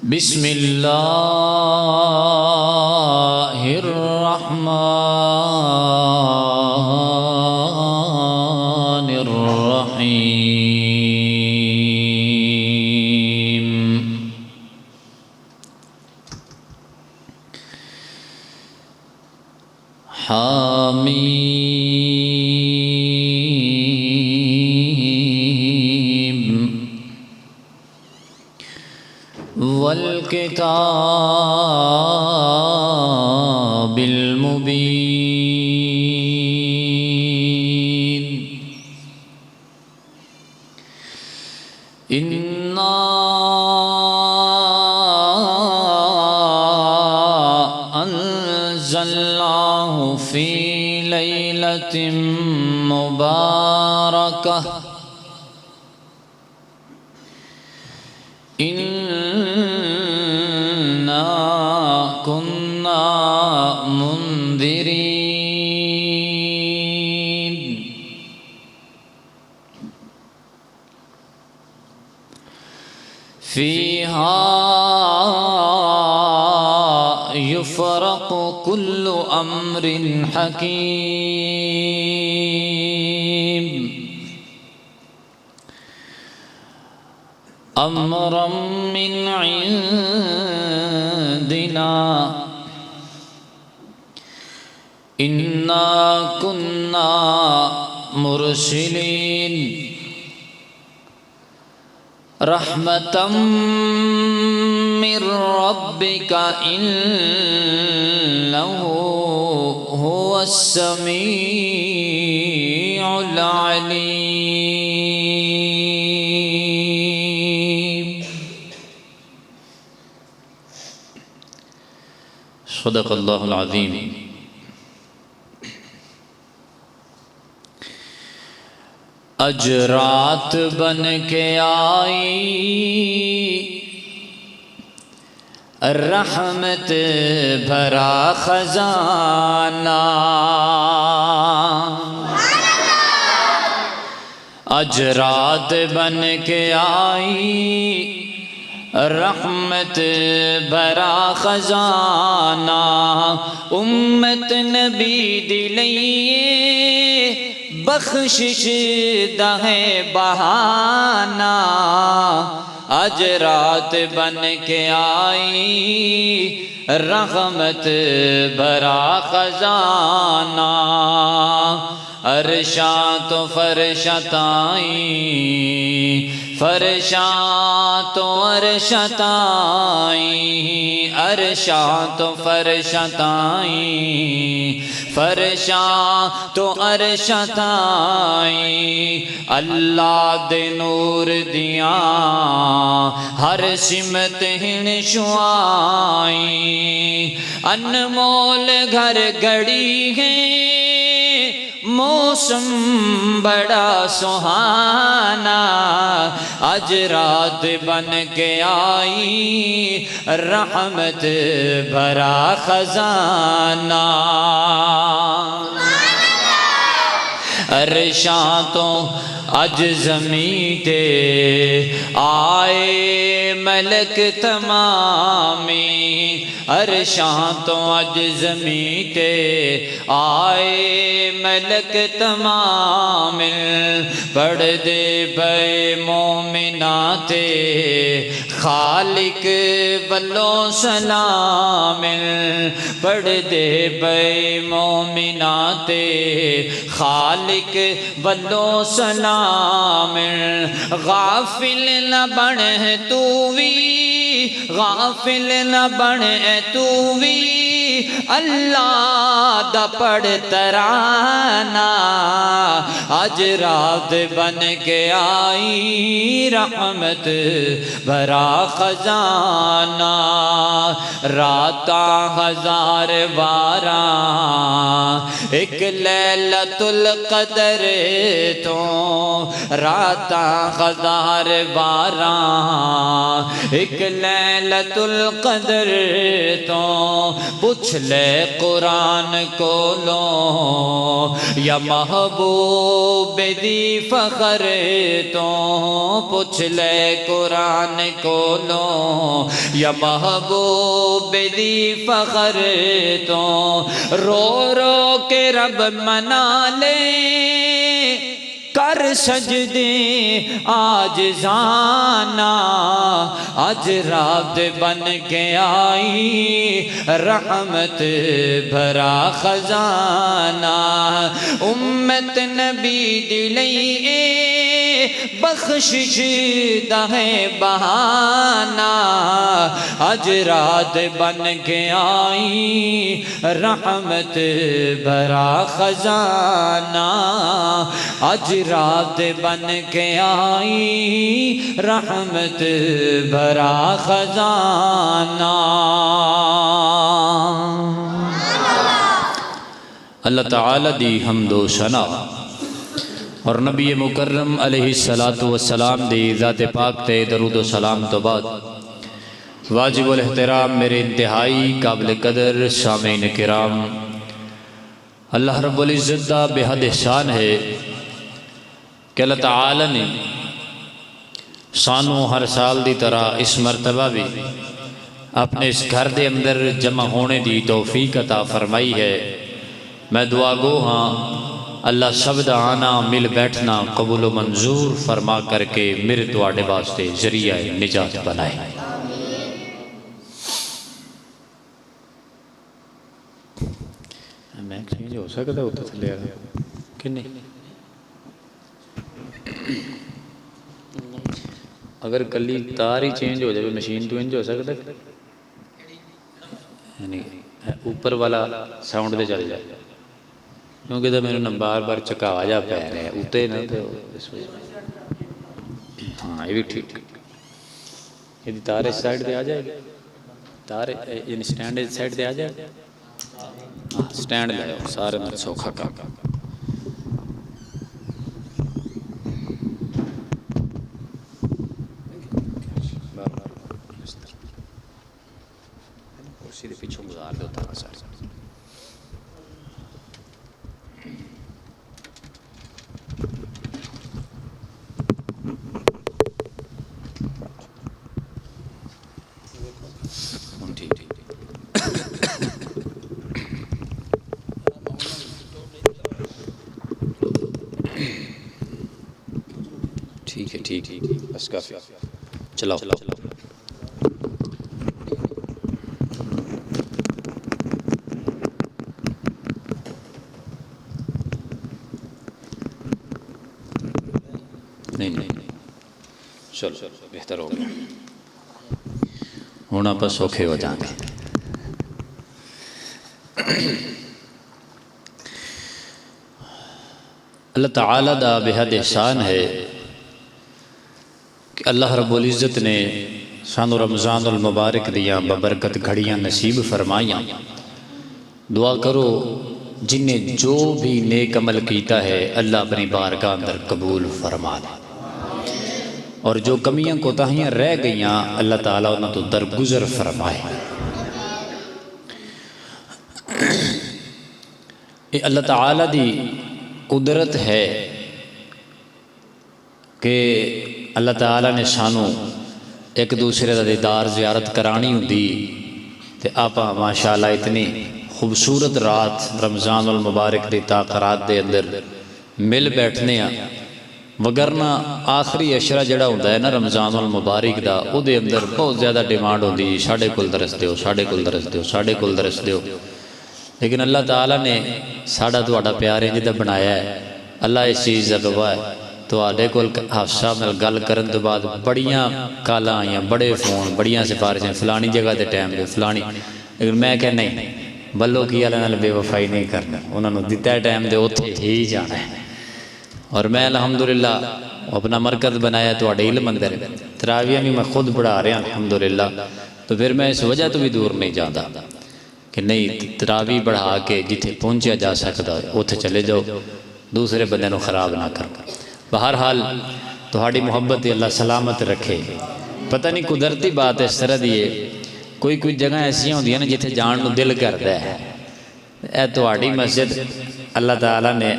بسم اللہ الرحمن الرحیم حامیم والکتاب المبین انا انزلناہ فی لیلۃ مبارکہ كنا منذرين فيها يفرق كل أمر حكيم أمرا من عندنا إنا كنا مرسلين رحمة من ربك إنه هو السميع العليم. صدق اللہ العظیم. اج رات بن کے آئی رحمت بھرا خزانہ، اج رات بن کے آئی رحمت بھرا خزانہ، امت نبی دی لئیے بخشش دا ہے بہانہ، اج رات بن کے آئی رحمت بھرا خزانہ، عرشاں تو فرشاں تائیں، فرشاں تو عرشاں تائیں، عرشاں تو فرشاں تائیں، فرشاں تو عرشاں تائیں، اللہ دے نور دیاں ہر سمت ہن شعائیں، انمول گھر گڑی ہیں موسم بڑا سہانا، اج رات بن کے آئی رحمت بھرا خزانہ، عرشاں تو اج زمین تے آئے ملک تمامی، عرشاں تو اج زمین تے آئے ملک تمام، پڑھ دے بے مومنات خالق بلو سلام، پڑھ دے بے مومنات خالق بلو سلام، غافل نہ بن تو وی، غافل نہ بن تو وی، اللہ دا پڑھ ترانہ، اج رات بن کے آئی رحمت بھرا خزانہ، راتاں ہزار باراں ایک لیلۃ القدر تو، راتاں ہزار باراں ایک لیلۃ القدر تو، پوچھ پوچھ لے قرآن کو لو یا محبوب دی فخر تو پوچھ لے قرآن کو لو یا محبوب دی فخر تو رو رو کے رب منا لے کر سجدے عاجزانہ آج رات بن کے آئی رحمت بھرا خزانہ امت نبی دلئی بخشش دا ہے بہانہ آج رات بن کے آئی رحمت بھرا خزانہ آج رات بن کے آئی رحمت بھرا خزانہ۔ اللہ تعالی دی حمد و ثنا اور نبی مکرم علیہ السلام دی ذات پاک تے درود و سلام تو بعد واجب الاحترام میرے انتہائی قابل قدر سامعین کرام، اللہ رب العزت دا بے حد احسان ہے کہ اللہ تعالی نے سانو ہر سال دی طرح اس مرتبہ بھی اپنے اس گھر دے اندر جمع ہونے دی توفیق عطا فرمائی ہے۔ میں دعا گو ہاں اللہ سب دا آنا مل بیٹھنا قبول و منظور فرما کر کے میرے تواڈے واسطے ذریعہ نجات بنائے۔ میں چینج ہو سکتا ہوتا تھلے کہ نہیں؟ اگر کلی تار ہی چینج ہو جائے مشین تو انج ہو سکتا ہے، یعنی اوپر والا ساؤنڈ دے چل جائے، کیونکہ تو میرے بار بار چکاوا جا پہ رہے ہیں اتنے نہ تو اس وجہ۔ ہاں یہ بھی ٹھیک، یہ تار اس سائڈ دے آ جائے گی، تار یعنی سٹینڈ اس سائڈ دے آ جائے گا، ہاں سٹینڈ لے آؤ سارے میں سوکھا کام۔ سیدھے پیچھوں گزار دو تارا سارے ٹھیک ہے ٹھیک ہے بس کافی، چلاؤ نہیں چلو بہتر ہو گیا، ہوں آپ سوکھے ہو جائیں گے۔ اللہ تعالیٰ دا بے حد احسان ہے کہ اللہ رب العزت نے سانو رمضان المبارک دیاں ببرکت گھڑیاں نصیب فرمائیاں۔ دعا کرو جن نے جو بھی نیک عمل کیتا ہے اللہ اپنی بارگاہ اندر قبول فرما دے، اور جو کمیاں کوتاہیاں رہ گئیاں اللہ تعالیٰ انہاں تو درگزر فرمائے۔ یہ اللہ تعالیٰ دی قدرت ہے کہ اللہ تعالیٰ نے سانو ایک دوسرے دا دیدار زیارت کرانی ہوندی تے آپا ماشاءاللہ اتنی خوبصورت رات رمضان المبارک دی تاقرات دے اندر مل بیٹھنے ہیں، وگرنہ آخری عشرہ جڑا ہوتا ہے نا رمضان المبارک دا او دے اندر بہت زیادہ ڈیمانڈ ہوندی ساڑھے کل درس دیو ساڑھے کل درس دیو ساڑھے کل درس دیو، لیکن اللہ تعالیٰ نے ساڑھا تواڈا پیار انج دا بنایا ہے۔ اللہ اس چیز دا گواہ ہے، تواڈے کول حافظہ میں گل کرن تو بعد بڑیاں کالاں آئیاں، بڑے فون، بڑیاں سفارشیں فلانی جگہ تے ٹائم دے فلانی، لیکن میں کہ نہیں بلو کی اللہ نال بے وفائی نہیں کرنا، انہوں نے دیتا ہے ٹائم دے اوتھے ہی جانا ہے۔ اور میں الحمدللہ اپنا مرکز بنایا تواڈے علم اندر، تراویاں بھی میں خود پڑھا رہا الحمدللہ، تو پھر میں اس وجہ تو بھی دور نہیں جاتا کہ نہیں تراوی بڑھا کے جتھے پہنچیا جا سکتا اتھے چلے جاؤ، دوسرے بندے نو خراب نہ کر۔ بہرحال تہاڈی محبت اللہ سلامت رکھے۔ پتہ نہیں قدرتی بات اس طرح دی ہے کوئی جگہ ایسا ہوندیاں نے جتھے جان نو دل کردا ہے. اے تہاڈی مسجد اللہ تعالیٰ نے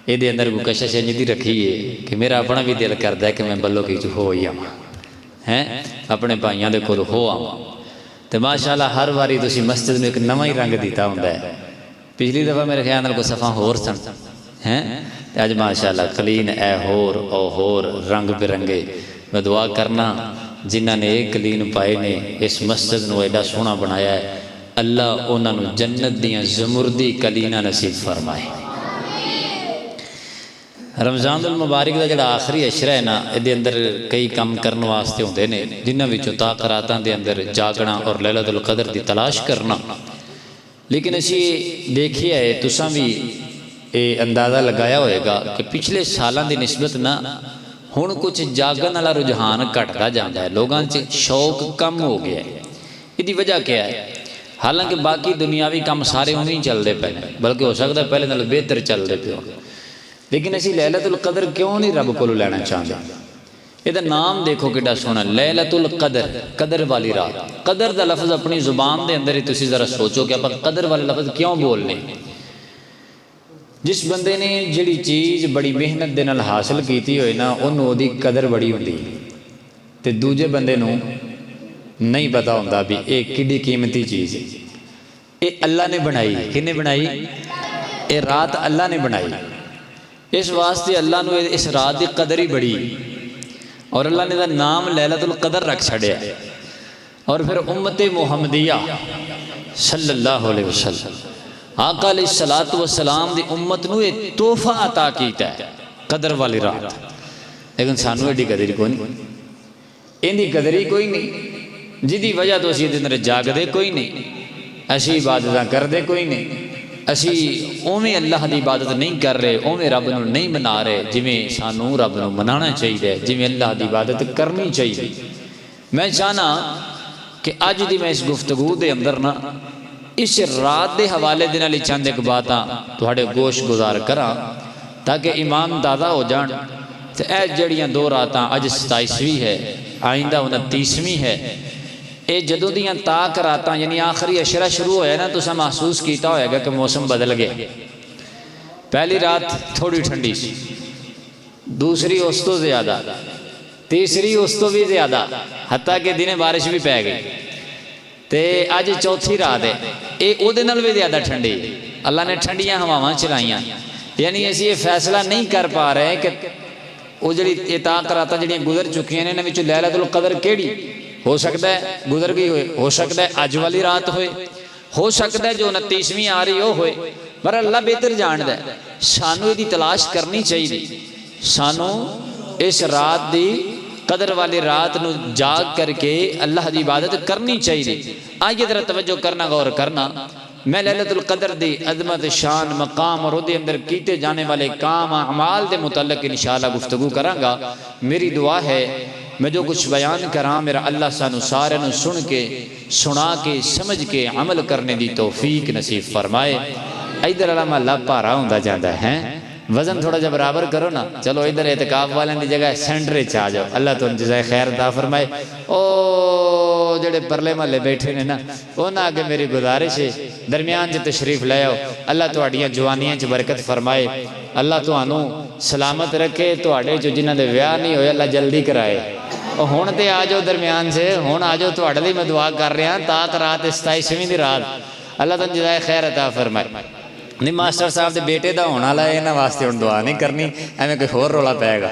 یہ اندر کوئی کشش انج دی رکھی ہے کہ میرا اپنا بھی دل کردا ہے کہ میں بلو کی ہو ہی آواں ہیں اپنے بھائیاں دے کول ہو آواں. تو ماشاءاللہ ہر واری تسی مسجد میں ایک نواں ہی رنگ دیتا ہوندا ہے. پچھلی دفعہ میرے خیال نال کوئی صفاں ہور سن ہیں اج ماشاءاللہ کلین اے ہور او ہور رنگ برنگے. میں دعا کرنا جنہاں نے ایک کلین پائے نے اس مسجد نو ایڈا سونا بنایا ہے اللہ انہاں نو جنت دیاں زمردی کلینہ نصیب فرمائے. رمضان المبارک دا جڑا آخری عشرہ ہے نا یہ اندر کئی کام کرن واسطے ہوندے نے جنہاں وچوں تاقراتاں دے اندر جاگنا اور لیلۃ القدر دی تلاش کرنا. لیکن اسی دیکھیا ہے تساں بھی یہ اندازہ لگایا ہوئے گا کہ پچھلے سالاں دی نسبت نہ ہن کچھ جاگن والا رجحان گھٹدا جاندا ہے. لوگاں چ شوق کم ہو گیا ہے. یہ وجہ کیا ہے؟ حالانکہ باقی دنیاوی کام سارے انہیں ہی چلتے پے بلکہ ہو سکتا ہے پہلے نال بہتر چلتے پے ہو. لیکن اسی لیلۃ القدر کیوں نہیں رب کو لینا چاہتے؟ یہ نام دیکھو کیڈا سونا لیلۃ القدر قدر والی رات. قدر دا لفظ اپنی زبان دے اندر ہی تسی ذرا سوچو کہ آپ قدر والے لفظ کیوں بولنے. جس بندے نے جڑی چیز بڑی محنت دے نال حاصل کیتی ہوئے نا انہوں دی قدر بڑی ہوندی تے دوجے بندے نو نہیں پتا ہوتا بھی یہ کڈی قیمتی چیز ہے. یہ اللہ نے بنائی. کنے بنائی؟ یہ رات اللہ نے بنائی. اس واسطے اللہ نے اس رات کی قدر ہی بڑی اور اللہ نے دا نام لیلۃ القدر رکھ چھڑیا. اور پھر امت محمدیہ صلی اللہ علیہ وسلم آقا علیہ الصلوۃ والسلام دی امت نو یہ تحفہ عطا کیتا ہے قدر والی رات. لیکن سانو ایڈی قدر کوئی نہیں. ان دی قدر ہی کوئی نہیں جدی وجہ تو اسی دن جاگ دے کوئی نہیں. اسی عبادت کر دے کوئی نہیں. اسی اوویں اللہ دی عبادت نہیں کر رہے اوویں رب نو نہیں منا رہے جویں سانو رب نو منانا چاہیے جویں اللہ دی عبادت کرنی چاہیے. میں چاہنا کہ اج دی میں اس گفتگو دے اندر نا اس رات دے حوالے دے نال چند ایک باتاں تہاڈے گوش گزار کراں تاکہ ایمان تازہ ہو جان. تے اے جڑیاں دو راتاں اج 27ویں ہے آئندہ 29ویں ہے. اے جدوں دیاں تاک راتاں یعنی آخری عشرہ شروع ہویا نا تساں محسوس کیتا ہوئے گا کہ موسم بدل گیا. پہلی رات تھوڑی ٹھنڈی سی دوسری اس تو زیادہ تیسری اس تو بھی زیادہ حتیٰ کہ دن بارش بھی پہ گئی. تے اج چوتھی رات ہے اے او دے نال بھی زیادہ ٹھنڈی. اللہ نے ٹھنڈیاں ہواواں چلائیاں. یعنی اسی یہ فیصلہ نہیں کر پا رہے کہ وہ جڑی تاک راتاں جڑیاں گزر چکی ہیں انہاں وچوں لیلۃ القدر کیڑی ہو سکتا ہے گزر گئی ہوئے ہو سکتا ہے اج والی رات ہوئے ہو سکتا ہے جو 29ویں آ رہی ہو ہوئے پر اللہ بہتر جاندا ہے. سانو دی تلاش کرنی چاہیے. سانو اس رات دی قدر والی رات نو جاگ کر کے اللہ دی عبادت کرنی چاہیے. آئیے ذرا توجہ کرنا غور کرنا. میں لیلۃ القدر دی عظمت شان مقام اور دے اندر کیتے جانے والے کام اعمال دے متعلق انشاءاللہ گفتگو کراں گا. میری دعا ہے میں جو کچھ بیان کراں میرا اللہ سانو سارے نو سن کے سنا کے سمجھ کے عمل کرنے دی توفیق نصیب فرمائے. ادھر علامہ اللہ پارا ہوندا جاندا ہے وزن تھوڑا جا برابر کرو نا. چلو ادھر اعتکاف والے دی جگہ سینٹر چ آ جاؤ. اللہ تمہیں جزائے خیر عطا فرمائے. او جڑے پرلے محلے بیٹھے نے نا انہاں اگے میری گزارش ہے درمیان چ تشریف لے آؤ. اللہ تہاڈیاں جوانیاں چ برکت فرمائے. اللہ تانوں سلامت رکھے. تہاڈے جو جنہاں دے ویاہ نہیں ہوئے اللہ جلدی کرائے. ہن تے آ جاؤ درمیان سے ہن آ جاؤ. تہاڈے لئی میں دعا کر رہا تاک رات 27ویں دی رات اللہ تمہیں جزائے خیر عطا فرمائے. نہیں ماسٹر صاحب دے بیٹے دا ہونا والا ہے انہاں واسطے ہن دعا نہیں کرنی ایویں کوئی ہور رولا پائے گا.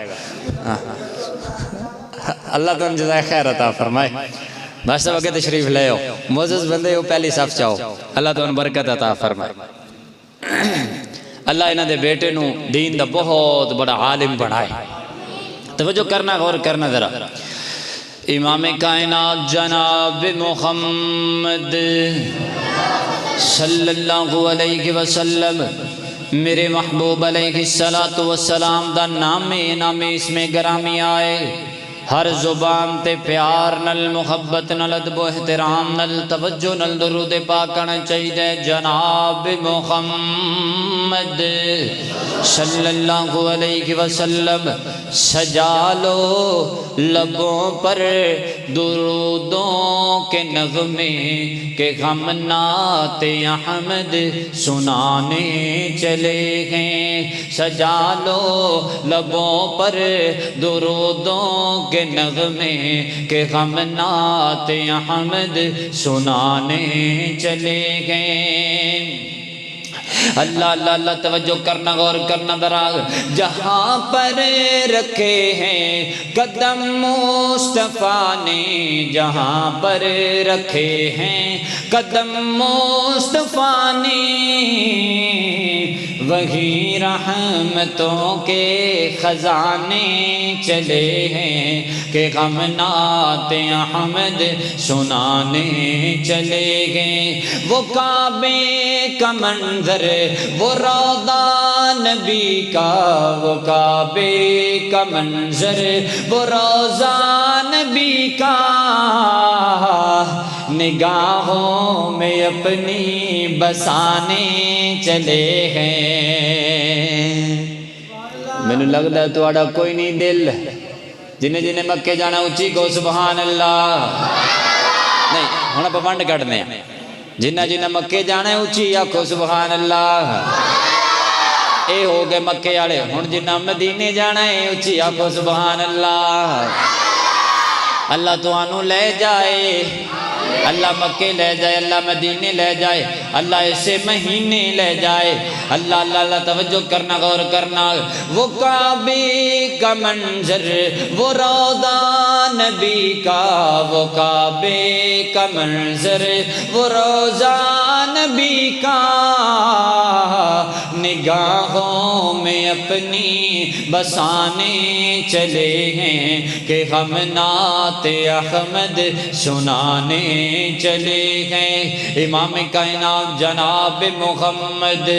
اللہ تمہیں جزائے خیر عطا فرمائے. بس صاحب اگے تشریف لے آؤ. معزز بندے ہو پہلی صف چاہو. اللہ تمہیں برکت عطا فرمائے. اللہ انہاں دے بیٹے نو دین دا بہت بڑا عالم بنائے. توجہ کرنا غور کرنا ذرا. امام کائنات جناب محمد صلی اللہ علیہ وسلم میرے محبوب علیہ السلام دا نام اسم گرامی آئے. ہر زبان تے پیار نل محبت نل ادب و احترام نل توجہ نل درود پاک کرنا چاہیے. جناب محمد صلی اللہ علیہ وسلم سجا لو لبوں پر درودوں کے نغمے کہ ہم نعت احمد سنانے چلے ہیں، سجا لو لبوں پر درودوں کے نغمے کہ ہم نعت احمد سنانے چلے گئے۔ اللہ اللہ اللہ، توجہ کرنا، غور کرنا دراز۔ جہاں پر رکھے ہیں قدم مصطفیٰ نے، جہاں پر رکھے ہیں قدم مصطفیٰ نے، وہی رحمتوں کے خزانے چلے ہیں کہ ہم نعت احمد سنانے چلے گئے۔ وہ کعبے کا منظر، وہ روضہ نبی کا، وہ کعبے کا منظر، وہ روضہ نبی کا، نگاہوں میں اپنی بسانے چلے ہیں۔ مینوں لگدا ہے تہاڈا کوئی نہیں دل، جنہیں جنہیں مکے جانا اچھی کو سبحان اللہ نہیں، ہن آپ ونڈ کڈنے ہیں، جنہ جنہ مکے جانا ہے اچھی آکھو سبحان اللہ۔ اے ہو گئے مکے والے، ہن جنہ مدینے جانا ہے اچھی آکھو سبحان اللہ۔ اللہ تانوں لے جائے، اللہ مکے لے جائے، اللہ مدینے لے جائے، اللہ ایسے مہینے لے جائے۔ اللہ اللہ اللہ، توجہ کرنا، غور کرنا۔ وہ کعبے کا منظر، وہ روضہ نبی کا، وہ کعبے کا منظر، وہ روضہ نبی کا، نگاہوں میں اپنی بسانے چلے ہیں کہ ہم نعت احمد سنانے چلے ہیں۔ امام کائنات جناب محمد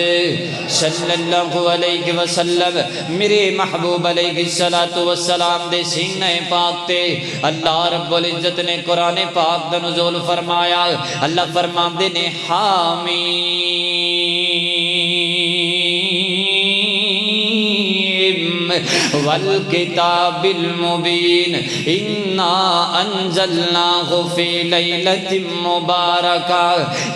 صلی اللہ علیہ وسلم، میرے محبوب علیہ السلام دے سینہ پاک تے اللہ رب العزت نے قرآن پاک دا نزول فرمایا۔ اللہ فرماندے نے حامیم والکتاب المبین انا انزلناہ فی لیلۃ مبارکہ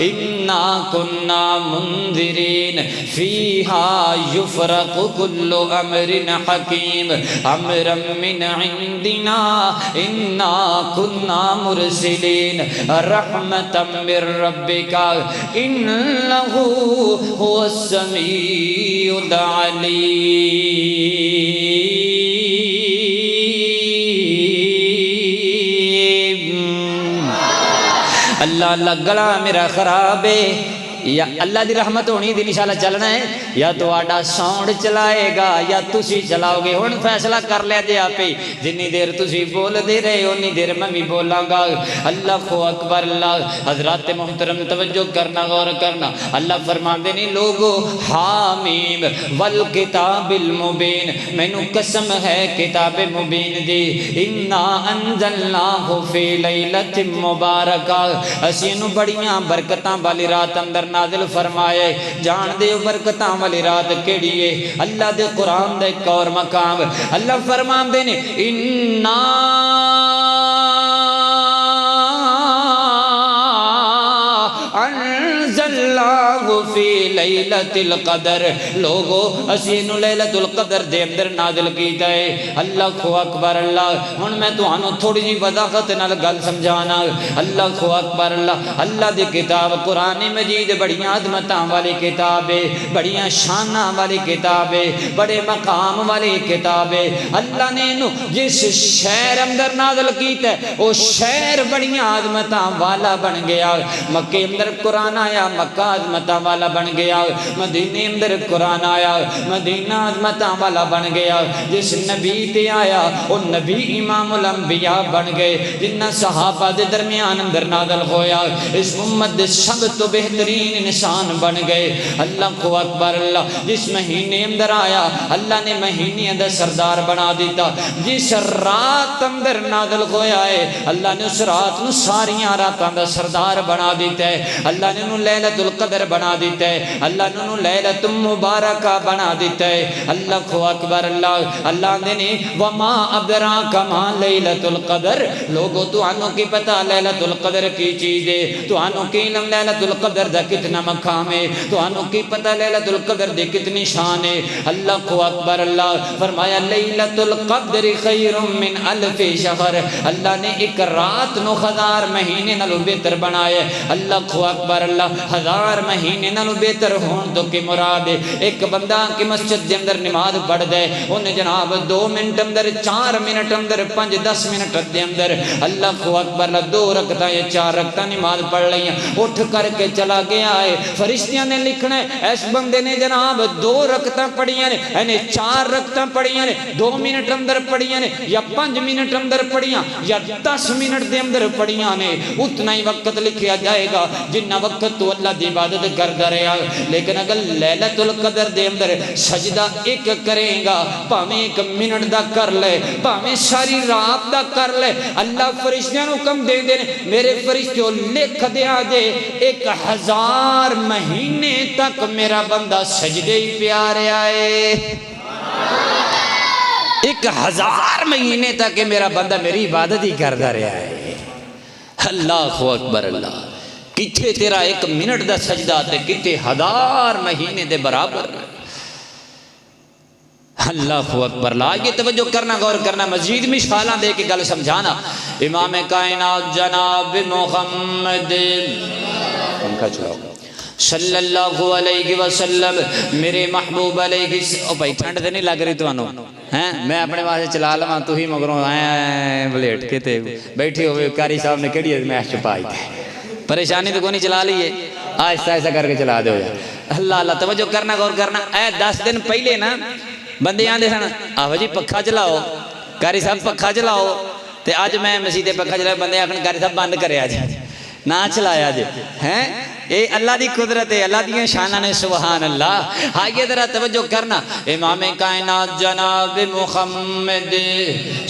انا کنا منذرین فیہا یفرق کل امر حکیم امرا من عندنا انا کنا مرسلین رحمتا من ربک انہ هو السمیع العلیم۔ اللہ اللہ، گلا میرا خراب ہے، یا اللہ دی رحمت ہونی دی انشاءاللہ چلنا ہے، یا تو آڈا ساؤنڈ چلائے گا یا تسی چلاؤ گے۔ ہن فیصلہ کر لیا جے آپ ہی، جنی دیر تسی بول دے رہے انی دیر میں بھی بولاں گا۔ اللہ اکبر اللہ۔ حضرات محترم توجہ کرنا، غور کرنا۔ اللہ فرماندے نے لوگو حامیم والکتاب المبین، مینوں قسم ہے کتاب مبین دی، انا انزلناہ فی لیلۃ مبارکہ، اسی نو بڑیاں برکتاں والی رات اندر نازل فرمائے۔ جان دے برکتاں والی رات کیڑی ہے؟ اللہ دے قرآن دا ایک اور مقام اللہ فرماندے نے انا انزلناہ فی لیلۃ القدر، لوگو اسی نو لیلۃ القدر دے اندر نازل کیتا ہے۔ اللہ اکبر اللہ۔ ہن میں تانوں تھوڑی جی وضاحت نال گل سمجھانا۔ اللہ اکبر اللہ۔ اللہ دی کتاب قرآن مجید بڑیاں عظمتاں والی کتاب ہے، بڑیاں شاناں والی کتاب ہے، بڑے مقام والی کتاب ہے۔ اللہ نے انو جس شہر اندر نازل کیتا ہے وہ شہر بڑیاں عظمتاں والا بن گیا۔ مکے اندر قرآن آیا، مکہ عظمتاں والا بن گیا۔ مدینے اندر قرآن آیا، مدینہ عظمتاں والا بن گیا۔ جس نبی تے آیا وہ نبی امام الانبیاء بن گئے، جنہ صحابہ دے درمیان اندر نازل ہویا، اس امت دے سب تو بہترین انسان بن گئے۔ اللہ اکبر اللہ۔ جس مہینے اندر آیا اللہ نے مہینے دا سردار بنا دیتا۔ جس رات اندر نازل ہویا ہے اللہ نے اس رات نو ساریاں راتاں دا سردار بنا دیتا ہے۔ اللہ نے انہوں لیلۃ القدر بنا دیتا ہے۔ اللہ نو لیلۃ مبارکہ بنا دیتا ہے۔ اللہ اکبر، اللہ نے وما ادراک ما لیلۃ القدر، لوگو تو انو کی پتہ لیلۃ القدر کی چیز ہے، تو انو کی علم لیلۃ القدر دا کتنا مقام ہے، تو انو کی پتہ لیلۃ القدر دی کتنی شان ہے۔ اللہ اکبر، اللہ فرمایا لیلۃ القدر خیر من الف شہر، اللہ نے ایک رات نو 1000 مہینے نالوں بہتر بنایا ہے۔ اللہ اکبر، اللہ 1000 مہینے نالوں بہتر ہون تو کی مراد ہے ایک بندہ کی مسجد دے اندر نماز پڑھ دے، انہیں جناب 2 منٹ اندر 4 منٹ اندر 5-10 منٹ دے اندر اللہ اکبر 2 رکعتاں یا 4 رکعتاں نماز پڑھ لئیاں، اٹھ کر کے چلا گیا ہے، فرشتیاں نے لکھنا ہے اس بندے نے جناب 2 رکعتاں پڑھیاں نے، یعنی 4 رکعتاں پڑھیاں نے، 2 منٹ اندر پڑھیاں نے، یا 5 منٹ اندر پڑھیاں، یا 10 منٹ دے اندر پڑھیاں نے، اتنا ہی وقت لکھیا جائے گا جنہ وقت تو اللہ دی عبادت کرتا رہا۔ لیکن اگر لیلۃ القدر دے اندر سجدہ ایک کرے گا، پاویں 1 منٹ دا کر لے، پاویں ساری رات دا کر لے، اللہ فرشتیاں نو حکم دے دے میرے فرشتوں لکھ دیا جے 1000 مہینے تک میرا بندہ سجدے ہی پیارے آئے، 1000 مہینے تک میرا بندہ میری عبادت ہی کرتا رہا ہے۔ اللہ اکبر، اللہ کتھے تیرا 1 منٹ دا سجدہ تے کتھے 1000 مہینے دے برابر۔ اللہ اکبر، لا یہ توجہ کرنا، غور کرنا، مزید مثالاں دے کے گل سمجھانا۔ امام کائنات جناب محمد صلی اللہ علیہ وسلم میرے محبوب علیہ، او بھائی ٹھنڈ تے نہیں لگ رہی تانوں ہیں؟ میں اپنے واسطے چلا لواں، تو ہی مگروں آئے بلیٹ کے تے بیٹھی ہوئے قاری صاحب نے کیڑی میچ چھپائی تے پریشانی تو کوئی نہیں، چلا لیے آہستہ آہستہ کر کے چلا دو یار۔ اللہ اللہ توجہ کرنا، غور کرنا۔ اے 10 دن پہلے نا بندے آندے سن آہو جی پکھا چلاؤ، قاری صاحب پکھا چلاؤ، تے اج میں مسجد پکھا چلایا، بندے آکھن قاری صاحب بند کریا جی، نہ چلایا جی، ہیں اے اللہ دی قدرت ہے، اللہ دی شاناں نے، سبحان اللہ۔ آئیے ذرا توجہ کرنا، امام کائنات جناب محمد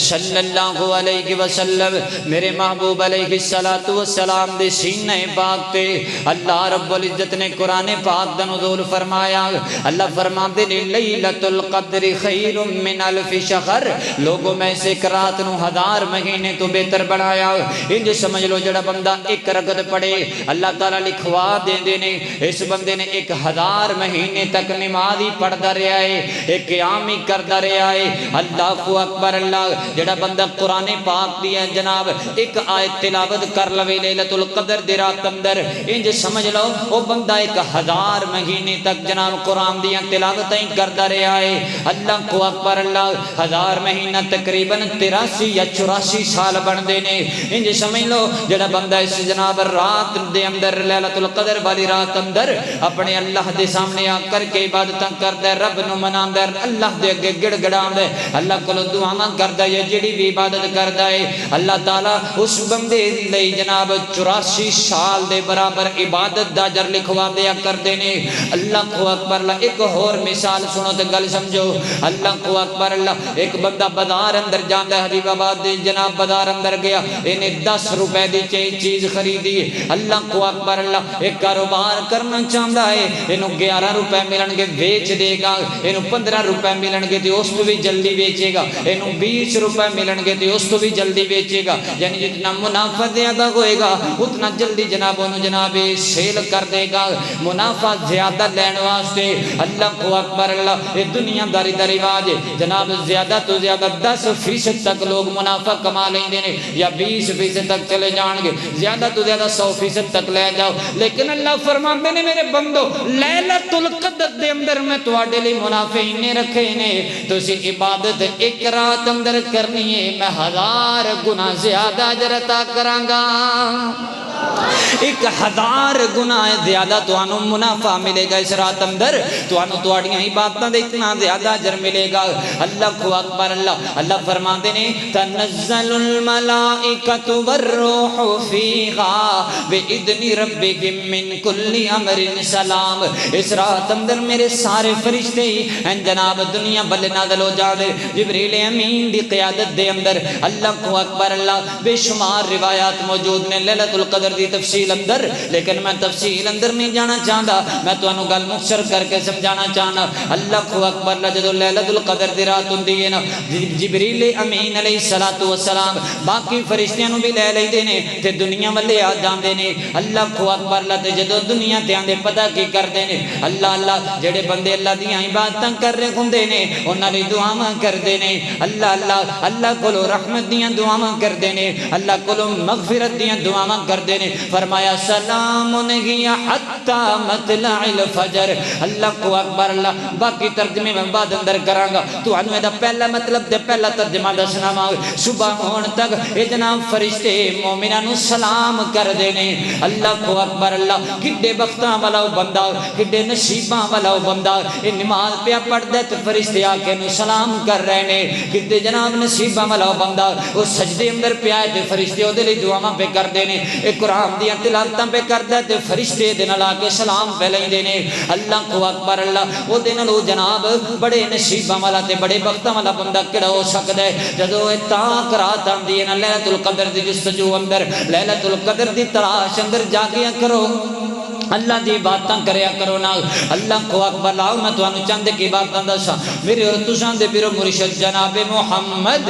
صلی اللہ علیہ وسلم میرے محبوب علیہ السلام دے سینہ پاک تے اللہ رب العزت نے قرآن پاک دا نزول فرمایا۔ اللہ فرماتے نے لیلۃ القدر خیر من الف شہر، لوگوں میں سے ایک رات نو 1000 مہینے تو بہتر بنایا۔ انج سمجھ لو جڑا بندہ 1 رکعت پڑھے اللہ تعالیٰ لکھوا دے دینے، اس بندے نے 1000 مہینے تک نماز ہی پڑھتا رہا ہے، ایک قیام ہی کرتا رہا ہے۔ اللہ اکبر، اللہ جڑا بندہ قرآن پاک دیا جناب 1 آیت تلاوت کر لوے لیلۃ القدر دی رات اندر، انج سمجھ لو وہ بندہ 1000 مہینے تک جناب قرآن دیا تلاوت ہی کرتا رہا ہے۔ اللہ اکبر، اللہ 1000 مہینہ تقریباً 83 یا 84 سال بن دینے۔ انج سمجھ لو جڑا بندہ اس جناب رات دے اندر لیلۃ القدر والی رات اندر اپنے اللہ دے سامنے آ کر کے عبادتاں کردا ہے، رب نو مناندا ہے، اللہ دے اگے گڑ گڑاندا ہے، اللہ کولوں دعاواں کردا ہے، جڑی بھی عبادت کردا ہے اللہ تعالیٰ اس بندے لئی جناب 84 سال دے برابر عبادت دا اجر لکھوا دیا کردے نے۔ اللہ اکبر، اللہ ایک اور مثال سنو تے گل سمجھو۔ اللہ اکبر، اللہ ایک بندہ بازار اندر جاندا ہے، حبیب آباد دے جناب بازار اندر گیا، انہیں 10 روپے دی چیز خریدی ہے۔ اللہ اکبر، اللہ ایک کاروبار کرنا چاہتا ہے، انہوں 11 روپے ملن گے ویچ دے گا، انہوں 15 روپے ملن گے تو اس تو بھی جلدی بیچے گا، انہوں 20 روپے ملن گے تو اس تو بھی جلدی بیچے گا، یعنی جتنا منافع زیادہ ہوئے گا اتنا جلدی جناب انہوں جناب سیل کر دے گا، منافع زیادہ لین واسطے۔ اللہ اکبر، اللہ یہ دنیا داری دا رواج ہے، جناب زیادہ تو زیادہ 10% تک لوگ منافع کما لیں دینے، یا 20% تک چلے جان گے، زیادہ تو زیادہ 100% تک لے جاؤ۔ لیکن اللہ فرماتے نے میرے بندو لیلۃ القدر دے اندر میں تواڈے لئی منافع نے رکھے نے، تو اسی عبادت 1 رات اندر کرنی ہے، میں 1000 گنا زیادہ اجر عطا کراں گا، 1000 گنا زیادہ تانوں منافع ملے گا اس رات اندر، تانوں تواڈیاں عبادتاں دے اتنا زیادہ اجر ملے گا۔ اللہ اکبر، اللہ فرماتے نے تنزل الملائکۃ والروح فیہا بِإِذْنِ رَبِّهِمْ مِنْ كُلِّ أَمْرٍ سلام۔ اس رات اندر میرے سارے فرشتے جناب دنیا بل نازل ہو جاندے جبریل امین دی قیادت دے اندر۔ اللہ کو اکبر اللہ، بے شمار روایات موجود نے لیلۃ القدر دی تفصیل اندر، لیکن میں تفصیل اندر نہیں جانا چاہتا، میں تانوں گل مختصر کر کے سمجھانا چاہنا۔ اللہ کو اکبر اللہ، جدوں لیلۃ القدر دی رات ہوندی ہے نا، جبریل امین علیہ الصلوۃ والسلام باقی فرشتیاں نو بھی لے لیندے نے تے دنیا والے آ جاندے نے۔ اللہ کو اکبر اللہ، تے جدوں دنیا تے آندے پتہ کی کردے نے؟ اللہ اللہ جڑے بندے اللہ دی عبادتاں کر رہے ہوندے نے انہاں دی دعاواں کردے نے۔ اللہ اللہ اللہ کولو رحمت دیاں دعاواں کردے نے، اللہ کولو مغفرت دیاں دعاواں کردے نے۔ فرمایا سلام ہی حتی مطلع الفجر۔ اللہ کو اکبر اللہ، باقی ترجمے میں بعد اندر کراں گا، تانوں دا پہلا مطلب تے پہلا ترجمہ دسنا وا۔ صبح ہون تک اے جناب فرشتے مومناں نو سلام کردے نے۔ اللہ کو اکبر اللہ، کڈے بختاں والا بندہ، کڈے نصیباں والا بندہ، اے نماز پہ پڑھدا تے فرشتے آ کے نو سلام کر رہے نے۔ کڈے جناب نصیباں والا بندہ او سجدے اندر پیا تے فرشتے او دے لئی دعاواں پہ کردے نے۔ اے قرآن دیاں تلاوتاں پہ کردا تے فرشتے دے نال آ کے سلام پہ لیندے نے۔ اللہ کو اکبر اللہ، او دے نال جناب بڑے نصیباں والا تے بڑے بختاں والا بندہ کیڑا ہو سکدا ہے؟ جدوں اے تاک رات آندی ہے نا لیلۃ القدر دی جستجو اندر، لیلۃ القدر دی تلاش اندر جاگیا کرو، اللہ دی باتاں کریا کرو نا۔ اللہ کو اکبر لاؤ، میں تانوں چند کی باتاں دساں۔ میرے اور تساں دے پیرو مرشد جناب محمد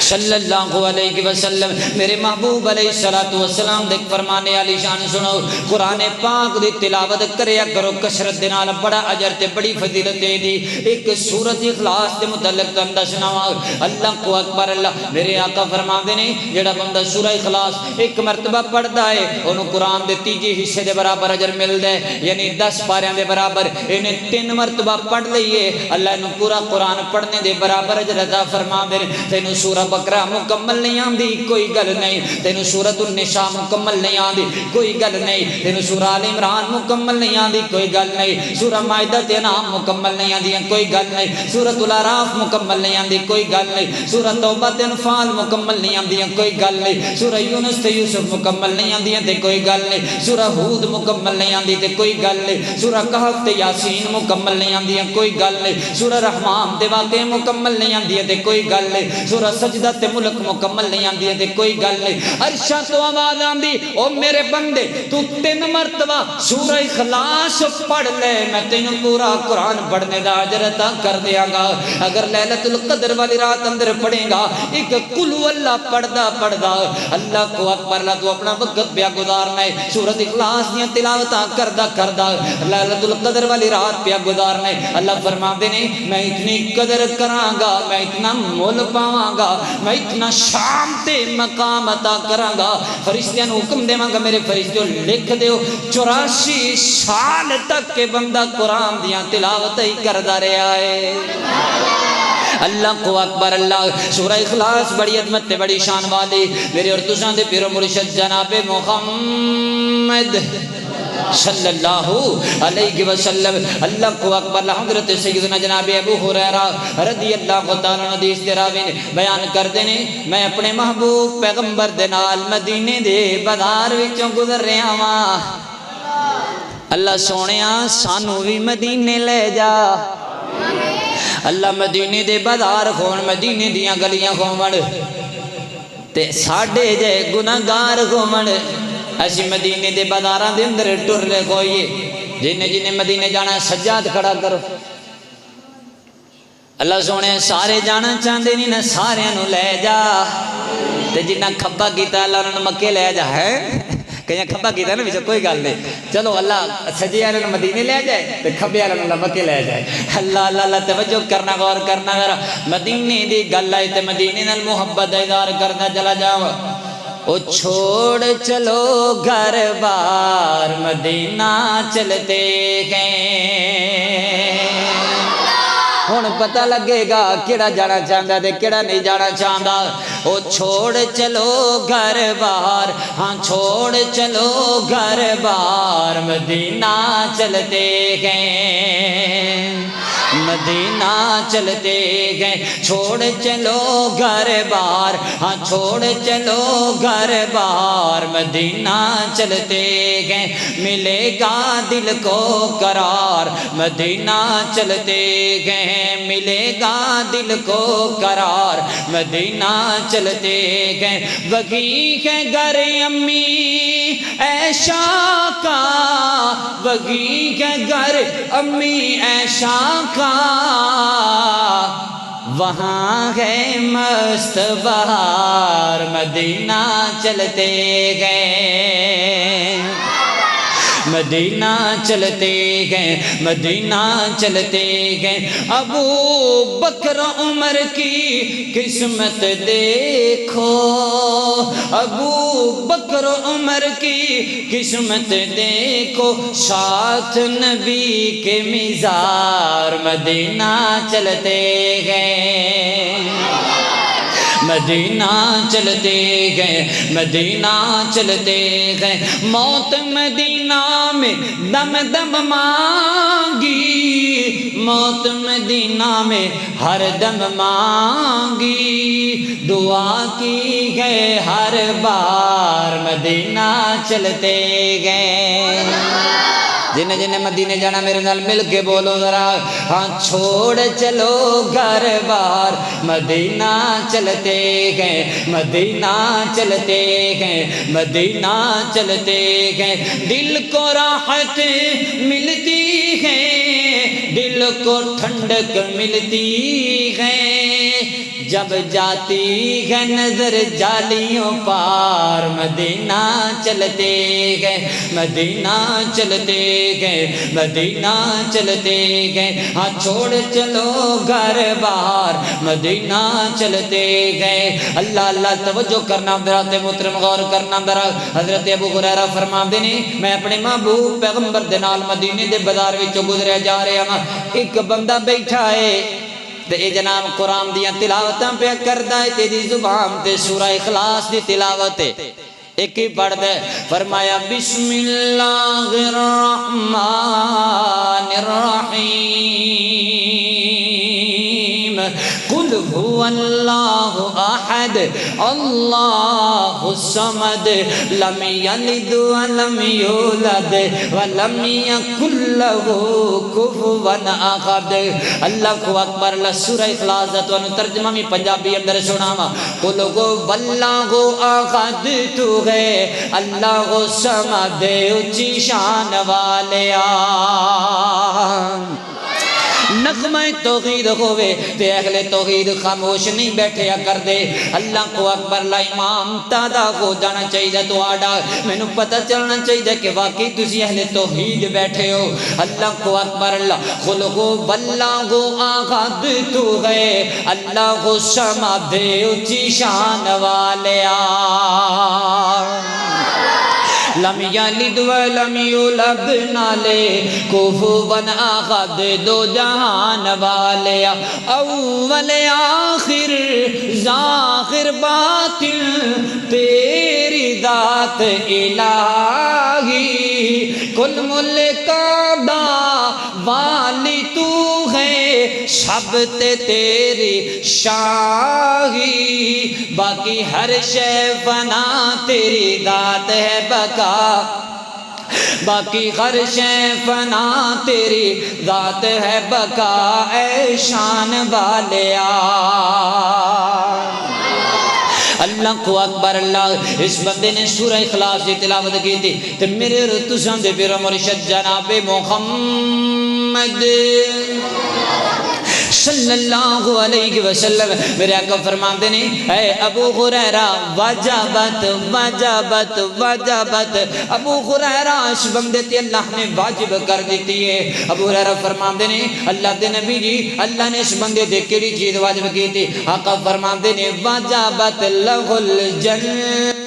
صلی اللہ علیہ وسلم، میرے محبوب علیہ الصلوۃ والسلام دے فرمانے علی شان سنو۔ قرآن پاک دی تلاوت کریا کرو کثرت دے نال، بڑا اجر تے بڑی فضیلت ہے دی۔ ایک سورۃ اخلاص دے متعلق تم دسنا وا۔ اللہ کو اکبر اللہ، میرے آقا فرماندے نے جڑا بندہ سورہ اخلاص ایک مرتبہ پڑھدا ہے اونوں قرآن دے تیجے حصے دے برابر اجر ملدا ہے، یعنی 10 پاریاں دے برابر۔ اینے 3 مرتبہ پڑھ لئیے اللہ نو پورا قرآن پڑھنے دے برابر اجر عطا فرماندے نے۔ تینوں سورہ بقرہ مکمل نہیں آندی کوئی گل نہیں، تینوں سورۃ النساء مکمل نہیں آندی کوئی گل نہیں، تینوں سورہ آل عمران مکمل نہیں آندی کوئی گل نہیں، سورہ مائدہ تے انعام مکمل نہیں آندی کوئی گل نہیں، سورۃ الاعراف مکمل نہیں آندی کوئی گل نہیں، سورہ توبہ تے انفال مکمل نہیں آندی کوئی گل نہیں، سورہ یونس تے یوسف مکمل نہیں آندی تے کوئی گل نہیں، سورہ ہود مکمل نہیں آندی تے کوئی گل نہیں، سورہ کہف تے یاسین مکمل نہیں آندی کوئی گل نہیں، سورہ رحمان تے واقعے مکمل نہیں آندی تے کوئی گل نہیں، سورہ سجدہ تے ملک مکمل نہیں آندی تے کوئی گل نہیں۔ عرشاں تو آواز آندی او میرے بندے تو 3 مرتبہ سورہ اخلاص پڑھ لے، میں تینوں پورا قرآن پڑھنے دا اجر عطا کر دیاں گا۔ اگر لیلۃ القدر والی رات اندر پڑھے گا ایک قل اللہ پڑھدا پڑھدا، اللہ کو اکبر اللہ، تو اپنا وقت پیا گزارنا ہے سورۃ اخلاص دیاں تلاوتاں کردا کردا لیلۃ القدر والی رات پیا گزارنا ہے۔ اللہ فرماندے نے میں اتنی قدر کراں گا، میں اتنا مول پاواں گا، میں اتنا شام تے مقام عطا کراں گا، فرشتیاں نو حکم دیواں گا میرے فرشتیوں لکھ دیو 84 سال تک کے بندہ قرآن دیاں تلاوت ہی کردا رہا ہے۔ اللہ کو اکبر اللہ، سورہ اخلاص بڑی عظمت تے بڑی شان والی، میرے اور تساں دے پیرو مرشد جناب محمد صلی اللہ علیہ وسلم۔ اللہ کو اکبر، حضرت سیدنا جناب ابو ہریرہ رضی اللہ تعالیٰ عنہ حدیث دے راوی نے بیان کردے نے میں اپنے محبوب پیغمبر دے نال مدینے دے بازار وچوں گزر رہا ہاں، اللہ سونیا سانو بھی مدینے لے جا، اللہ مدینے دے بازار کھون، مدینے دیاں گلیاں کھون تے ساڈے جے گناہگار کھون، ایسی مدینے دے بازاراں دے اندر ٹر لے کوئی، جنہیں جنہیں مدینے جانا سجاد کھڑا کرو۔ اللہ سونے سارے جانا چاہتے نہیں نہ سارے نو لے جا، تے جنہ کھبا کیتا اللہ انہوں مکے لے جا ہے، کہیں کھبا کیتا نا بیچا کوئی گل نہیں، چلو اللہ سجے والے مدینے لے جائے تے کھبے والے اللہ مکے لے جائے۔ اللہ اللہ اللہ توجہ کرنا، غور کرنا ذرا، مدینے دی گل آئی تے مدینے نال محبت اظہار کرنا چلا جاؤ۔ او چھوڑ چلو گھر بار مدینہ چلتے گئے، ہن پتہ لگے گا کیڑا جانا چاہندا تے کیڑا نہیں جانا چاہندا۔ او چھوڑ چلو گھر بار، ہاں چھوڑ چلو گھر بار مدینہ چلتے گئے، مدینہ چلتے گئے چھوڑ چلو گھر بار ہاں چھوڑ چلو گھر بار مدینہ چلتے گئے ملے گا دل کو قرار مدینہ چلتے گئے ملے گا دل کو قرار مدینہ چلتے گئے وہی ہے گھر امی عائشہ کا وہی ہے گھر امی عائشہ کا وہاں ہے مست بہار مدینہ چلتے گئے مدینہ چلتے گئے مدینہ چلتے گئے ابو بکر عمر کی قسمت دیکھو ابو بکر عمر کی قسمت دیکھو ساتھ نبی کے مزار مدینہ چلتے گئے مدینہ چلتے گئے مدینہ چلتے گئے موت مدینہ میں دم دم مانگی موت مدینہ میں ہر دم مانگی دعا کی گئے ہر بار مدینہ چلتے گئے جنہیں جنہیں مدینے جانا میرے نال مل کے بولو ذرا ہاں چھوڑ چلو گھر بار مدینہ چلتے گئے مدینہ چلتے گئے مدینہ چلتے گئے دل کو راحت ملتی ہے دل کو ٹھنڈک ملتی ہے جب جاتی ہے نظر جالیوں پار مدینہ چلتے گئے مدینہ چلتے گئے مدینہ چلتے گئے ہاں چھوڑ چلو گھر بار مدینہ چلتے گئے اللہ اللہ توجہ کرنا حضرات محترم غور کرنا ذرا حضرت ابو ہریرہ فرماندے نے میں اپنے محبوب پیغمبر دے نال مدینے دے بازار وچوں گزریا جا رہا ہاں ایک بندہ بیٹھا ہے تے اے جناب قرآن دیاں تلاوتاں پہ کردا ہے تیری زبان تے سورہ اخلاص دی تلاوت ہے ایک ہی پڑھ دے فرمایا بسم اللہ الرحمن الرحیم قل هو اللہ احد اللہ الصمد لم یلد ولم یولد ولم یکن له کفوا احد اللہ اکبر اللہ سورہ اخلاص دا تانوں ترجمہ بھی پنجابی اندر سناواں قل هو اللہ احد تو ہے اللہ الصمد اونچی شان والیا نغمہ توحید ہوئے تے اہل توحید خاموش نہیں بیٹھیا کر دے اللہ کو اکبر لا امام تادا ہو جانا چاہیے تو آڈا میں نو پتہ چلنا چاہیے کہ واقعی تسی اہل توحید بیٹھے ہو اللہ کو اکبر اللہ خلقو بلغو آغاد تو گئے اللہ کو سمد اچھی شان والیا لم یلد ولم یولد نالے کفوا احد دو جہان والے اول آخر ظاہر باطن تیری ذات الہی کل ملکہ دا والی تو ہے سب تے تیری شاہی باقی ہر شے فنا تیری ذات ہے بقا باقی ہر شے فنا تیری ذات ہے بقا اے شان والیا اللہ کو اکبر اللہ اس بندے نے سورہ اخلاص کی تلاوت کی تھی تو میرے رتسان دے پیر مرشد جناب محمد صلی اللہ علیہ وسلم میرے آقا فرماندے نے اے ابو ہریرہ واجبت واجبت واجبت ابو ہریرہ اس بندے تے اللہ نے واجب کر دیتی ہے ابو ہریرہ فرماندے نے اللہ دے نبی جی اللہ نے اس بندے دے کیڑی چیز واجب کی تھی آقا فرماندے نے واجبت لہ الجنہ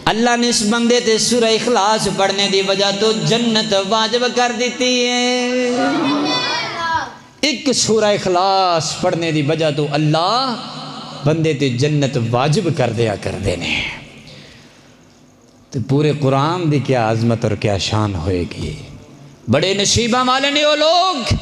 اللہ نے اس بندے تے سورہ اخلاص پڑھنے دی وجہ تو جنت واجب کر دیتی ہے ایک سورہ اخلاص پڑھنے دی وجہ تو اللہ بندے تے جنت واجب کر دیا کر دینے تو پورے قرآن دی کیا عظمت اور کیا شان ہوئے گی بڑے نصیباں والے نے وہ لوگ،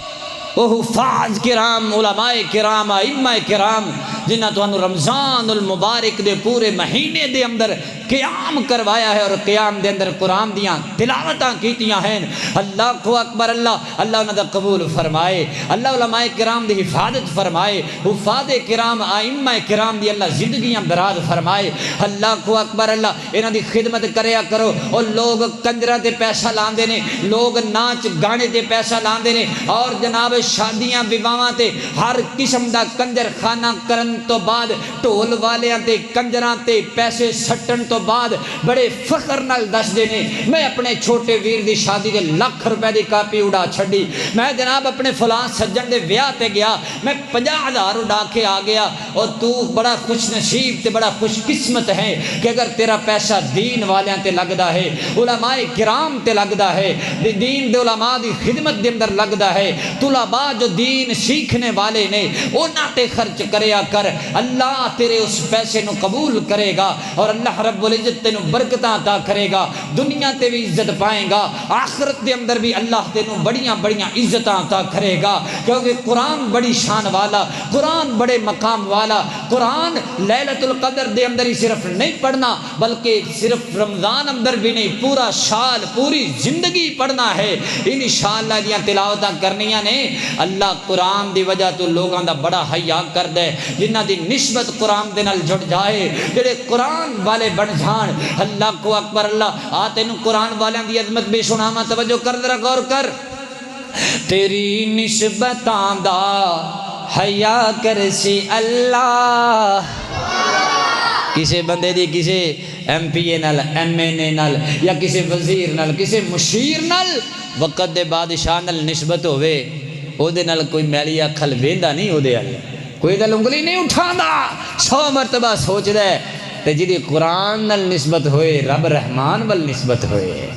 وہ حفاظ کرام، علماء کرام، ائمہ کرام جنہاں تو رمضان المبارک دے پورے مہینے دے اندر قیام کروایا ہے اور قیام دے اندر قرآن دیاں تلاوتاں کیتیاں ہیں۔ اللہ کو اکبر، اللہ انہاں دا قبول فرمائے، اللہ علماء کرام دی حفاظت فرمائے، حفاظ کرام ائمہ کرام دی اللہ زندگیاں دراز فرمائے۔ اللہ کو اکبر، اللہ انہاں دی خدمت کریا کرو۔ اور لوگ کنجراں تے پیسہ لاندے نے، لوگ ناچ گانے تے پیسہ لاندے نے، اور جناب شادیاں وواہاں تے ہر قسم دا کنجر خانہ کرن تو بعد ٹول والیاں تے کنجراں تے پیسے سٹن تو بعد بڑے فخر نال دس دے نے میں اپنے چھوٹے ویر دی شادی دے لاکھ روپے دی کاپی اڑا چھڈی، میں جناب اپنے فلاں سجن دے ویاہ تے گیا میں 50,000 اڑا کے آ گیا۔ اور تو بڑا خوش نصیب تے بڑا خوش قسمت ہے کہ اگر تیرا پیسہ دین والیاں تے لگدا ہے، علماء کرام تے لگدا ہے، دین دے علماء دی خدمت دے اندر لگدا ہے، طلباء جو دین سیکھنے والے نے انہاں تے خرچ کریا کر، اللہ تیرے اس پیسے نو قبول کرے گا اور اللہ رب العزت تینو برکتاں عطا کرے گا، دنیا تے بھی عزت پائیں گا، آخرت دے اندر بھی اللہ تینو بڑیاں بڑیاں عزتاں عطا کرے گا، کیونکہ قرآن بڑی شان والا، قرآن بڑے مقام والا، قرآن لیلۃ القدر دے اندر ہی صرف نہیں پڑھنا بلکہ صرف رمضان اندر بھی نہیں، پورا سال پوری زندگی پڑھنا ہے انشاءاللہ۔ دیاں تلاوتاں کرنیاں نے، اللہ قرآن دی وجہ تو لوگاں دا بڑا حیا کر دے، جنہاں دی نسبت قرآن دے نال جڑ جائے، جڑے قرآن والے بن جان۔ اللہ کو اکبر، اللہ آ تینوں قرآن والیاں دی عظمت بھی سناواں، توجہ کر ذرا غور کر۔ تیری نسبتاں دا حیا کرسی اللہ، کسی بندے دی کسی ایم پی اے نال، ایم این اے نال، یا کسی وزیر نال، کسی مشیر نال وقت دے بادشاہ نال نسبت ہوئے، او دے نال کوئی میلی اکھل ویندا نہیں، او دے نال کوئی دل انگلی نہیں اٹھاندا، 100 مرتبہ سوچ دے تے جدی قرآن نال نسبت ہوئے، رب رحمان وال نسبت ہوئے،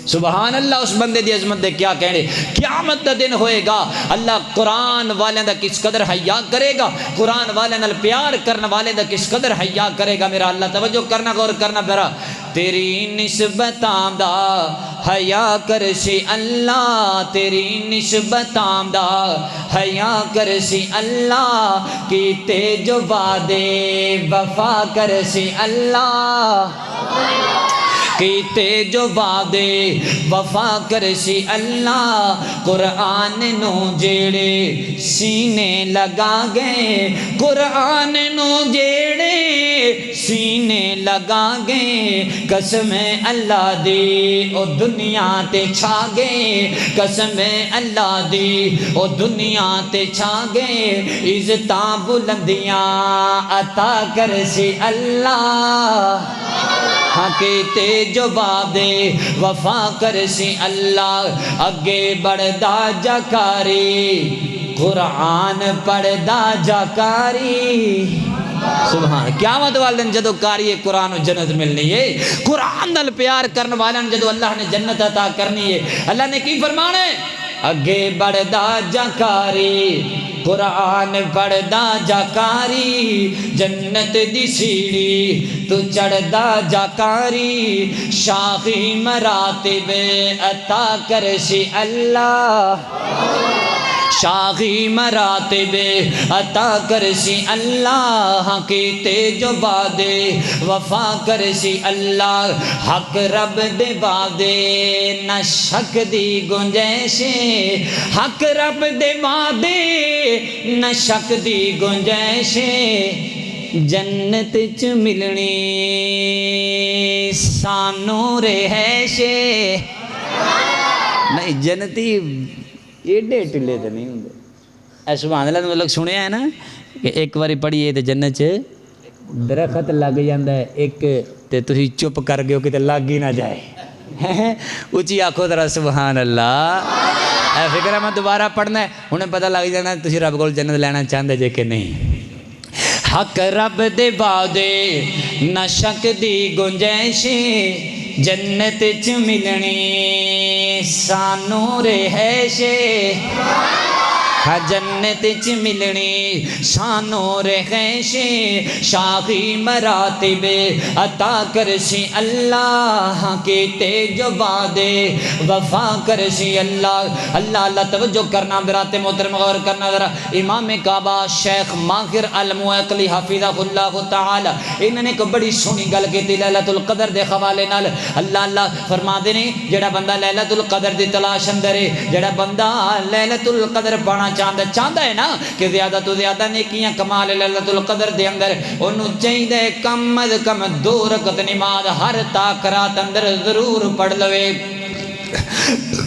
سبحان اللہ۔ اس بندے دی عظمت دے کیا کہنے، قیامت دا دن ہوئے گا، اللہ قرآن والے دا کس قدر حیا کرے گا، قرآن والے نال پیار کرنے والے دا کس قدر حیا کرے گا میرا اللہ۔ توجہ کرنا، غور کرنا میرا۔ تیری نسبتاں دا حیا کرسی اللہ، تیری نسبتاں دا حیا کرسی اللہ، کیتے جو وعدے وفا کرسی اللہ، کیتے جو وعدے وفا کرسی اللہ، قرآن نو جیڑے سینے لگا گئے، قرآن نو جیڑے سینے لگا گئے، قسم اللہ دی او دنیا تے چھا گئے، قسم اللہ دی او دنیا تے چھا گئے، عزتاں بلندیاں عطا کرسی اللہ، ہاں کیتے جو وعدے وفا کرسی اللہ، اگے بڑھدا جاکاری قرآن پڑھدا جاکاری، سبحان۔ قیامت والے دن جدو کاری قرآن و جنت ملنی ہے، قرآن نال پیار کرنے والے جدو اللہ نے جنت عطا کرنی ہے، اللہ نے کی فرمانا ہے، اگے بڑھدا جاکاری قرآن پڑھدا جاکاری، جنت دی سیڑھی تو چڑھدا جاکاری، شاخی مراتب عطا کرسی اللہ، شاخی مراتب عطا کرسی اللہ، کیتے جو وعدے وفا کرسی اللہ، حق رب دے وعدے نہ شک دی گنجائش، حق رب دے وعدے نہ شک دی گنجائش، جنت چ ملنی سانو رہائش، نہیں جنتی ایڈے ٹلے تو نہیں ہوں، سبحان اللہ۔ مطلب سنیا ہے نا کہ ایک باری پڑھیے تو جنت چ درخت لگ جاتا ہے ایک، تے تسی چپ کر گئے ہو کہ لگ ہی نہ جائے، اچھی آخو ذرا سبحان اللہ۔ اے فکر ہے میں دوبارہ پڑھنا ہے، انہیں پتہ لگ جانا تسی رب کو جنت لینا چاہتے جے کہ نہیں۔ حق رب دے وعدے نہ شک دی گنجائش، جنت چ ملنی سانو رہائش، ہاں جنت جنت چ ملنی سانو رہائش شاہی مراتب عطا کرسی اللہ کیتے جو وعدے وفا کرسی اللہ اللہ اللہ توجہ کرنا برات محترم غور کرنا ذرا امام کعبہ شیخ ماہر المعقلی حفظہ اللہ تعالی انہوں نے ایک بڑی سونی گل کی تھی لیلۃ القدر دے حوالے نال اللہ اللہ فرما دے نے جڑا بندہ لیلۃ القدر دی تلاش اندر ہے جڑا بندہ لیلۃ القدر پانا چاہتا ہے نا کہ زیادہ تو زیادہ نیکیاں کما لے لیلۃ القدر دے اندر انہوں چاہیے کم از کم 2 رکعت نماز ہر تاک رات اندر ضرور پڑھ لوے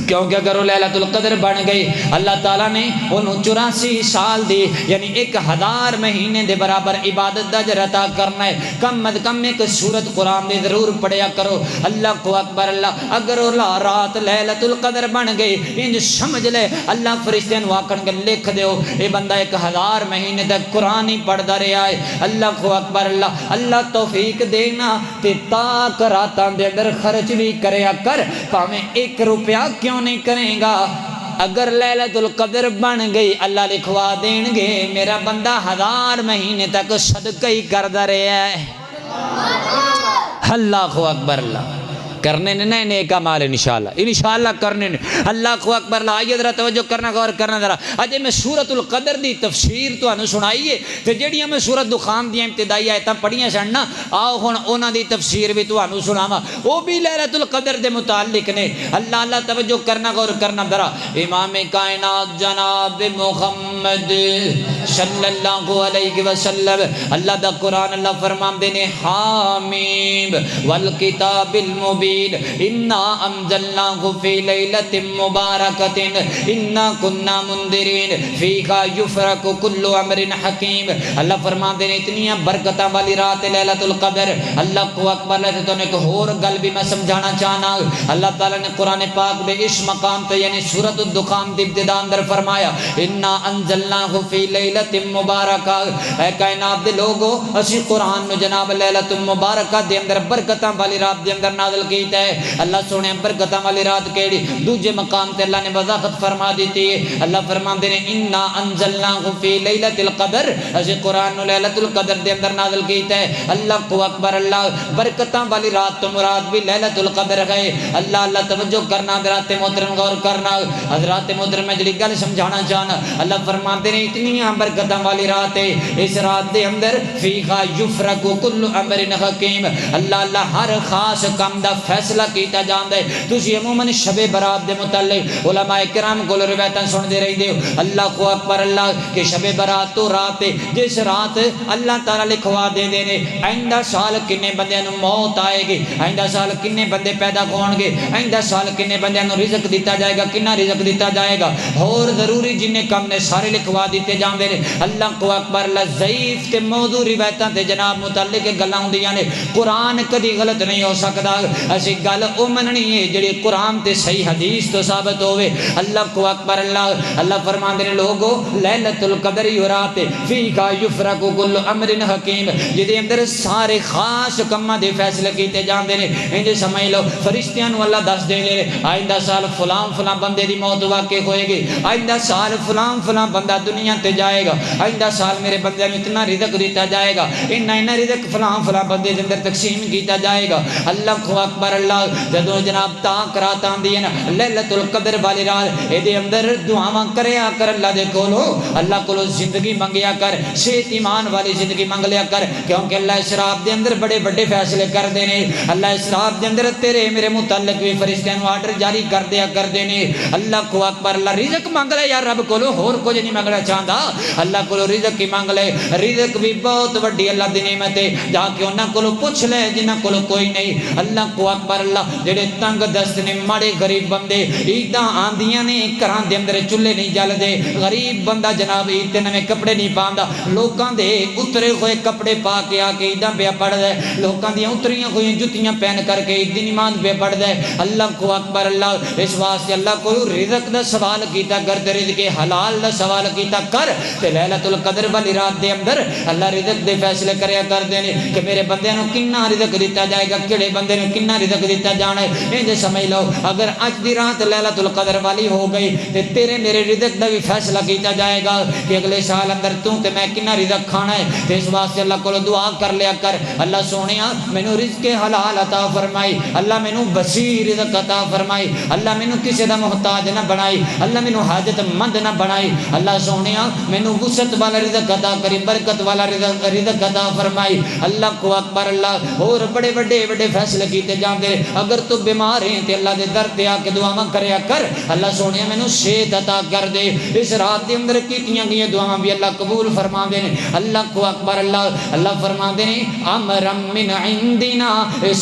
کیونکہ اگر وہ لیلۃ القدر بن گئی اللہ تعالیٰ نے انہوں 84 سال دی یعنی 1000 مہینے دے برابر عبادت دا اجر عطا کرنا ہے کم از کم ایک سورت قرآن دی ضرور پڑھیا کرو اللہ کو اکبر اللہ اگر وہ رات لیلۃ القدر بن گئی انج سمجھ لے اللہ فرشتے نو آکھن گے لکھ دیو اے بندہ 1000 مہینے تک قرآن ہی پڑھدا رہیا ہے اللہ کو اکبر اللہ اللہ توفیق دینا تے تاک راتاں دے اندر خرچ بھی کریا کر پاویں 1 روپیہ کیوں نہیں کریں گا اگر لیلۃ القدر بن گئی اللہ لکھوا دیں گے میرا بندہ 1000 مہینے تک صدقہ ہی کردا رہیا ہے اللہ اکبر اللہ کرنے نے نہیں نیک اعمال انشاءاللہ کرنے نے اللہ کو اکبر اللہ آئیے ذرا توجہ کرنا غور کرنا ذرا اجے میں سورۃ القدر دی تفسیر تانوں سنائیے تے جڑیاں میں سورۃ دخان دی ابتدائی آیتاں پڑھیاں سن نا آؤ ہن انہاں دی تفسیر بھی تانوں سناواں وہ بھی لیلۃ القدر دے متعلق نے اللہ اللہ توجہ کرنا غور کرنا ذرا امام کائنات جناب محمد صلی اللہ علیہ وسلم اللہ دا قرآن اللہ فرماندے نے حامیم والکتاب المبین انا انزلناه في ليلة مباركة انا كنا منذرين فيها يفرق كل امر حكيم اللہ فرماتے ہیں اتنی برکتاں والی رات لیلۃ القدر اللہ کو اکبر اللہ تو ایک اور گل بھی میں سمجھانا چاہنا اللہ تعالی نے قرآن پاک دے اس مقام تے یعنی سورۃ الدخان دی ابتدا اندر فرمایا انا انزلناه في ليلة مباركة اے کائنات دے لوگو اسی قرآن نو جناب لیلۃ المبارکہ دے اندر برکتاں والی رات دے اندر نازل کی اللہ سونے برکتاں والی رات کیڑی دوجے مقام تے اللہ نے وضاحت فرما دیتی ہے اللہ فرماندے نے انا انزلناه فی لیلۃ القدر اسی قرآن نو لیلۃ القدر دے اندر نازل کیتا ہے اللہ کو اکبر اللہ برکتاں والی رات تو مراد بھی لیلۃ القدر ہے اللہ اللہ توجہ کرنا حضرات محترم غور کرنا حضرات محترم میں جڑی گل سمجھانا چاہنا اللہ فرماندے نے اتنی برکتاں والی رات ہے اس رات دے اندر فیھا یفرق کل امر حکیم اللہ اللہ ہر خاص کام دا فیصلہ کیتا جاندا ہے تسی عموماً شب برات دے متعلق علماء کرام کو روایتاں سن دے رہی دیو اللہ کو اکبر اللہ کہ شب برات تو رات ہے جس رات اللہ تعالی لکھوا دے دے نے آئندہ سال کنے بندیاں نو موت آئے گی آئندہ سال کنے بندے پیدا ہون گے آئندہ سال کنے بندیاں نو رزق دیتا جائے گا کنا رزق دیتا جائے گا اور ضروری جن کام نے سارے لکھوا دیتے جاندے نے اللہ کو اکبر اللہ ضعیف تے موضوع روایتاں تے جناب متعلق گلاں ہوندیاں نے قرآن کدی غلط نہیں ہو سکدا اسی گل او مننی ہے جڑی قرآن تے صحیح حدیث تو ثابت ہوئے اللہ کو اکبر اللہ اللہ فرماندے نے لوگو لیلۃ القدر رات فیھا یفرق کل امر حکیم جدے اندر سارے خاص کماں دے فیصلے کیتے جاندے نے انج سمجھ لو فرشتیاں نو اللہ دس دے نے آئندہ سال فلاں بندے دی موت واقع ہوئے گی آئندہ سال فلاں بندہ دنیا تے جائے گا آئندہ سال میرے بندے نو اتنا رزق دیتا جائے گا اتنا رزق فلاں بندے دے اندر تقسیم کیتا جائے گا اللہ کو اکبر اللہ جدوں جناب تاک رات آندی ہے نا لیلۃ القدر والی رات اے دے اندر دعاواں کریا کر اللہ دے کولو اللہ کولو زندگی منگیا کر صحت ایمان والی زندگی منگ لیا کر کیونکہ اللہ اس رات دے اندر بڑے بڑے فیصلے کر دے نے اللہ اس رات دے اندر تیرے میرے متعلق بھی فرشتیاں نو آرڈر جاری کر دیا کر دے نے اللہ کو اکبر اللہ رزق منگ لے یار رب کولو اور کچھ نہیں منگنا چاہندا اللہ کولو رزق ہی منگ لے رزق بھی بہت بڑی اللہ دی نعمت ہے جا کے انہاں کولو پوچھ لے جنہاں کولو کوئی نہیں اللہ کو اکبر اللہ جڑے تنگ دست نے ماڑے غریب بندے عیداں آندیاں نے گھراں دے اندر چولہے نہیں جلدے غریب بندہ جناب عید تے نویں کپڑے نہیں پاندا لوکاں دے اترے ہوئے کپڑے پا کے آ کے عیداں پہ پڑھدا ہے لوکاں دیاں اتریاں ہوئی جُتیاں پہن کر کے عید دی نماز پہ پڑھدا ہے اللہ کو اکبر اللہ اس واسطے اللہ کو رزق دا سوال کیتا کر تے رزق حلال دا سوال کیتا کر تے لیلۃ القدر والی رات دے اندر اللہ رزق دے فیصلے کریا کر دے نے کہ میرے بندیاں نو کنا رزق رزق دیتا جائے گا کہڑے بندے نے کنا رزق دیتا جانا ہے انج سمجھ لو اگر اج دی رات لیلۃ القدر والی ہو گئی تے تیرے میرے رزق دا بھی فیصلہ کیتا جائے گا کہ اگلے سال اندر تو تے میں کنا رزق کھانا ہے تے اس واسطے اللہ کو دعا کر لیا کر اللہ سونیا مینوں رزق حلال عطا فرمائی اللہ مینوں وسیع رزق عطا فرمائی اللہ مینوں کسی دا محتاج نہ بنائی اللہ مینوں حاجت مند نہ بنائی اللہ سونیا مینوں وسعت والا رزق عطا کری برکت والا رزق عطا فرمائی اللہ کو اکبر اللہ اور بڑے بڑے بڑے فیصلے کیتے جاندے اگر تو بیمار ہیں تے اللہ دے در تے آ کے دعاواں کریا کر اللہ سونیا مینوں صحت عطا کر دے اس رات دے اندر کیتیاں گئیاں دعاواں بھی اللہ قبول فرما دے اللہ کو اکبر اللہ فرما دے امرا من عندنا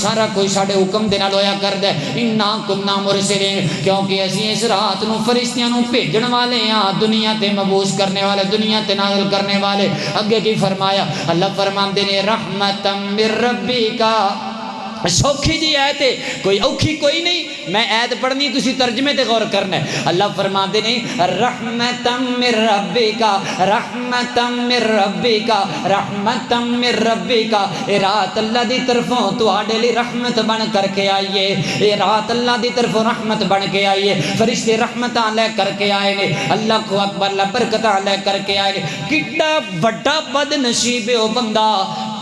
سارا کوئی ساڈے حکم دے نال ہویا کردا انا کنا مرسلین کیونکہ اسی اس رات نو فرشتیاں نو بھیجن والے ہاں دنیا تے مبعوث کرنے والے دنیا تے نازل کرنے والے اگے کی فرمایا اللہ فرماندے نے رحمتا من ربک سوکھی جی آیت ہے کوئی اوکھی کوئی نہیں میں آیت پڑھنی تسی ترجمے تے غور کرنا ہے اللہ فرماندے نے رحمتا من ربک رحمتا من ربک رحمتا من ربک اے رات اللہ دی طرفوں تواڈے لئی رحمت بن کر کے آئی ہے اے رات اللہ دی طرفوں رحمت بن کے آئی ہے فرشتے رحمتاں لے کر کے آئے نے اللہ کو اکبر اللہ برکتاں لے کر کے آئے نے کڈا بڑا بد نصیب ہے او بندہ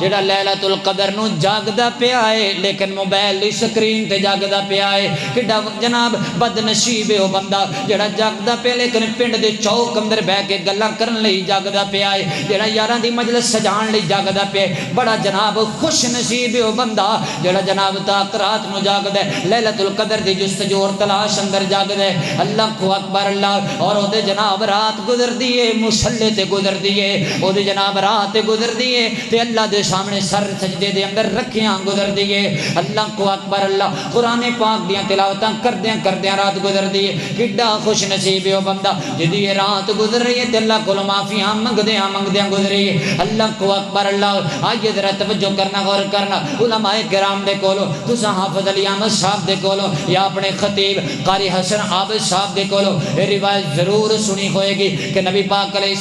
جڑا لیلۃ القدر نو جاگدا پیا ہے لیکن موبائل دی سکرین تے جاگدا پیا ہے کڈا جناب بد نصیب ہے او بندہ جڑا جاگدا پیا لیکن پنڈ دے چوک اندر بیٹھ کے گلاں کرن لئی جاگدا پیا ہے جڑا یاراں دی مجلس سجان لئی جاگدا پیا ہے بڑا جناب خوش نصیب ہے او بندہ جڑا جناب تاک رات نو جاگدا ہے لیلۃ القدر دی جستجو اور تلاش اندر جاگدا ہے اللہ کو اکبر اللہ اور او دے جناب رات گزردی ہے مصلی تے گزردی ہے او دے جناب رات گزردی ہے تے اللہ دے سامنے سر سجدے دے اندر رکھیاں گزر دیئے اللہ کو اکبر اللہ قرآن پاک دیاں تلاوتاں کردیاں رات گزر دیئے کڈا خوش نصیب ہے وہ بندہ جدی یہ رات گزر رہی ہے تے اللہ کو معافیاں منگدیاں گزر رہی ہے اللہ کو اکبر اللہ آئیے ذرا توجہ کرنا غور کرنا علماء کرام دے کولو تساں حافظ علی احمد صاحب دے کولو یا اپنے خطیب قاری حسن عابد صاحب دے کولو یہ روایت ضرور سنی ہوئے گی کہ نبی پاک علیہ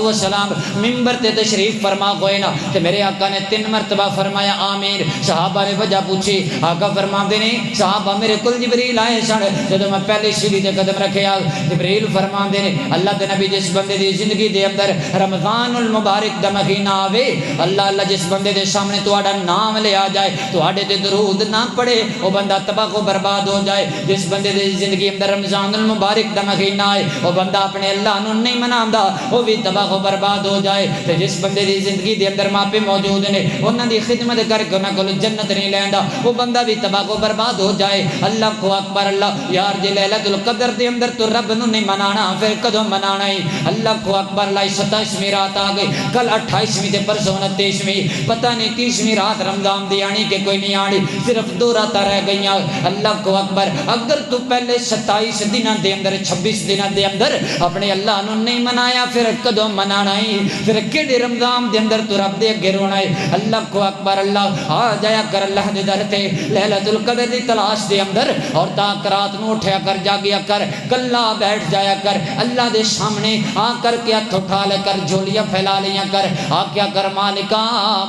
السلام منبر تے تشریف فرما ہوئے نا تے میرے آقا نے 3 مرتبہ فرمایا آمین صحابہ نے وجہ پوچھی آقا فرماندے نے صحابہ میرے کل جبریل آئے سن جدوں میں پہلے سیڑھی تے قدم رکھیا جبریل فرماندے نے اللہ دے نبی جس بندے دی زندگی دے اندر رمضان المبارک دا مہینہ آوے اللہ جس بندے دے سامنے تہاڈا نام لے آ جائے تہاڈے تے درود نہ پڑھے او بندہ تباہ و برباد ہو جائے جس بندے دی زندگی اندر رمضان المبارک دا مہینہ آئے او بندہ اپنے اللہ نو نہیں مناندا او بھی تباہ و برباد ہو جائے تے جس بندے دی زندگی دے اندر ماپے موجود نے انہاں دی خدمت کر کے انہاں کول جنت نہیں لیندا وہ بندہ بھی تباہ و برباد ہو جائے اللہ کو اکبر اللہ یار جے لیلۃ القدر دے اندر تو رب نو نہیں منانا پھر کدوں منانا ہے اللہ کو اکبر اللہ 27ویں رات آ گئی کل 28ویں تے پرسوں 29ویں پتہ نہیں 30ویں رات رمضان دی آنی کہ کوئی نہیں آنی صرف 2 راتاں رہ گئیاں اللہ کو اکبر اگر تو پہلے 27 دناں دے اندر 26 دناں دے اندر اپنے اللہ نو نہیں منایا پھر کدوں منانا ہے پھر کیڑے رمضان دے اندر تو رب دے اگے رونا ہے اللہ کو اکبر اللہ آ جایا کر اللہ دے در تے لیلۃ القدر دی تلاش دے اندر اور تاک رات نو اٹھیا کر جاگیا کر کلا بیٹھ جایا کر اللہ دے سامنے آ کر کے ہاتھ اٹھا لے کر جھولیاں پھیلا لیا کر آ کیا کر مالکا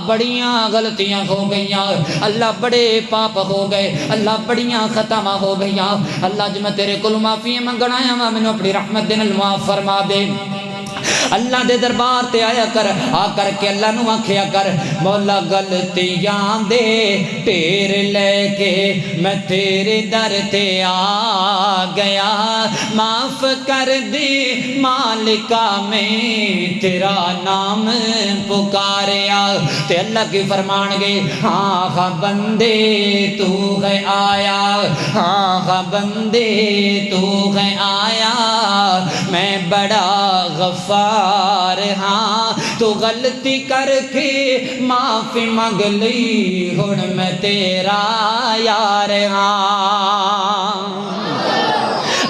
بڑیاں غلطیاں ہو گئیاں اللہ بڑے پاپ ہو گئے اللہ بڑیاں خطاواں ہو گئیاں اللہ جو میں تیرے کول معافی منگنا آیا وا مینوں اپنی رحمت دے نال معاف فرما دے اللہ دے دربار تے آیا کر آ کر کے اللہ نو آکھیا کر مولا غلطیاں دے ٹیر لے کے میں تیرے در تے آ گیا معاف کر دے مالکا میں تیرا نام پکاریا تے اللہ کی فرمان گئے ہاں ہاں بندے تو ہے آیا ہاں ہاں بندے تو ہے آیا میں بڑا غفار ہاں تو غلطی کر کے معافی مانگ لی ہن میں تیرا یار ہاں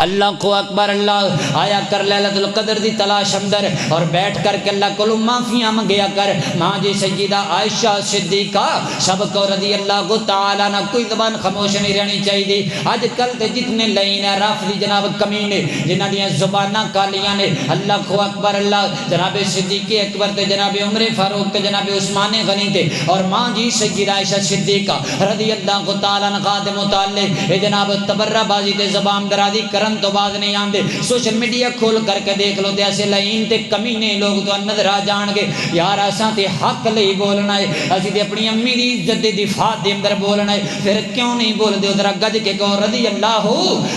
اللہ کو اکبر اللہ آیا کر لیلۃ القدر دی تلاش اندر اور بیٹھ کر کے اللہ کو معافیاں منگیا کر ماں جی سیدہ عائشہ صدیقہ سب کو رضی اللہ تعالیٰ نہ کوئی زبان خاموش نہیں رہنی چاہیے آج کل تے جتنے لائن ہے رافضی جناب کمینے جنہاں دیاں زباناں کالیاں نے اللہ کو اکبر اللہ جناب صدیق اکبر تے جناب عمر فاروق تے جناب عثمان غنی تے اور ماں جی سیدہ عائشہ صدیقہ رضی اللہ تعالیٰ عنہ دے متعلق اے جناب تبرہ بازی تے زبان درازی کرن تو باز نہیں آندے سوشل میڈیا کھول کر کے دیکھ لو تے ایسے لائن تے کمینے لوگ تو نظر آ جان گے یار اساں تے حق لئی بولنا ہے اسی تے اپنی امی دی عزت دی دفاع دے اندر بولنا ہے پھر کیوں نہیں بول دے ذرا گج کے کہو رضی اللہ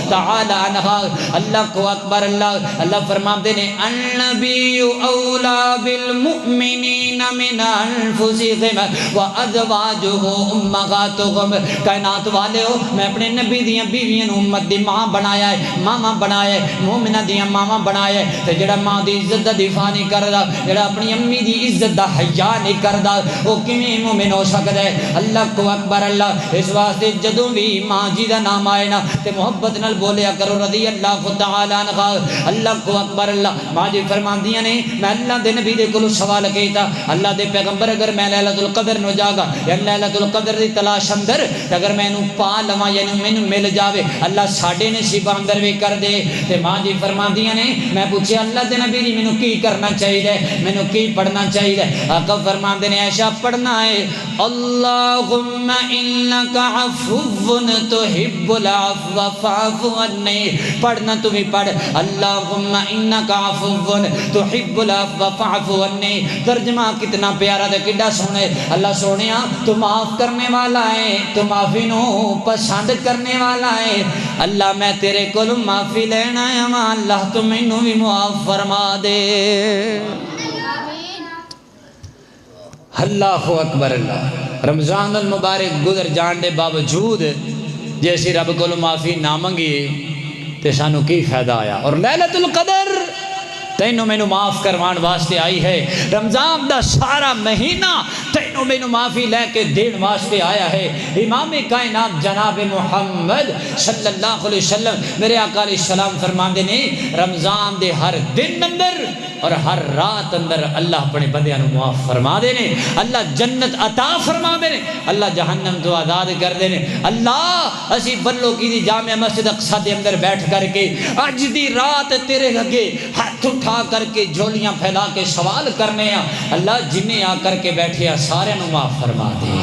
تعالی عنہ اللہ کو اکبر اللہ فرماتے نے النبی اولا بالمؤمنین من انفسہم وازواجہ امہاتہم کائنات والے ہو میں اپنے نبی دیاں بیویاں نو امت دی ماں بنایا ہے ماما بنایا ہے مومنہ دیاں ماما بنایا ہے تے جڑا ماں دی عزت دا دفاع نہیں کردا جڑا اپنی امی دی عزت دا حیا نہیں کردا وہ کیویں مومن ہو سکدا ہے اللہ کو اکبر اللہ اس واسطے جدوں بھی ماں جی دا نام آئے نا تے محبت نال بولیا کرو رضی اللہ تعالی عنہ اللہ کو اکبر اللہ ماں جی فرماندیاں نے میں اللہ دے نبی دے کولوں سوال کیتا اللہ دے پیغمبر اگر میں لیلۃ القدر نو جاگا یا لیلۃ القدر دی تلاش اندر اگر میں نو پا لواں یعنی مینوں مل جاوے اللہ ساڈے نصیب اندر بھی کر دے تے ماں جی فرماندیاں نے میں پوچھیا اللہ دے نبی جی مینوں کی کرنا چاہیے مینوں کی پڑھنا چاہیے آقا فرماندے نے عائشہ پڑھنا ہے اللہم انک عفو تحب العفو فاعف عنی پڑھنا تو بھی پڑھ اللہم انک عفو تحب العفو فاعف عنی ترجمہ کتنا پیارا تے کڈا سونا ہے اللہ سونیا تو معاف کرنے والا ہے تو معافی نو پسند کرنے والا ہے اللہ میں تیرے کول معافی لینا ہے اللہ تو مینوں بھی معاف فرما دے اللہ اکبر اللہ رمضان المبارک گزر جان دے باوجود جیسی رب کو معافی نہ منگی تے سانو کی فائدہ آیا اور لیلۃ القدر تینوں مینوں معاف کروان واسطے آئی ہے رمضان دا سارا مہینہ تینوں مینوں معافی لے کے دین واسطے آیا ہے امام کائنات جناب محمد صلی اللہ علیہ وسلم میرے آقا علیہ السلام فرماندے نے رمضان دے ہر دن اندر اور ہر رات اندر اللہ اپنے بندیاں نو معاف فرما دے نے اللہ جنت عطا فرما دے نے اللہ جہنم تو آزاد کر دے نے اللہ اسی بلو کی دی جامع مسجد اقصی دے اندر بیٹھ کر کے اج دی رات تیرے اگے ہاتھ اٹھا کر کے جھولیاں پھیلا کے سوال کرنے ہیں اللہ جنہیں آ کر کے بیٹھے ہیں سارے نو معاف فرما دے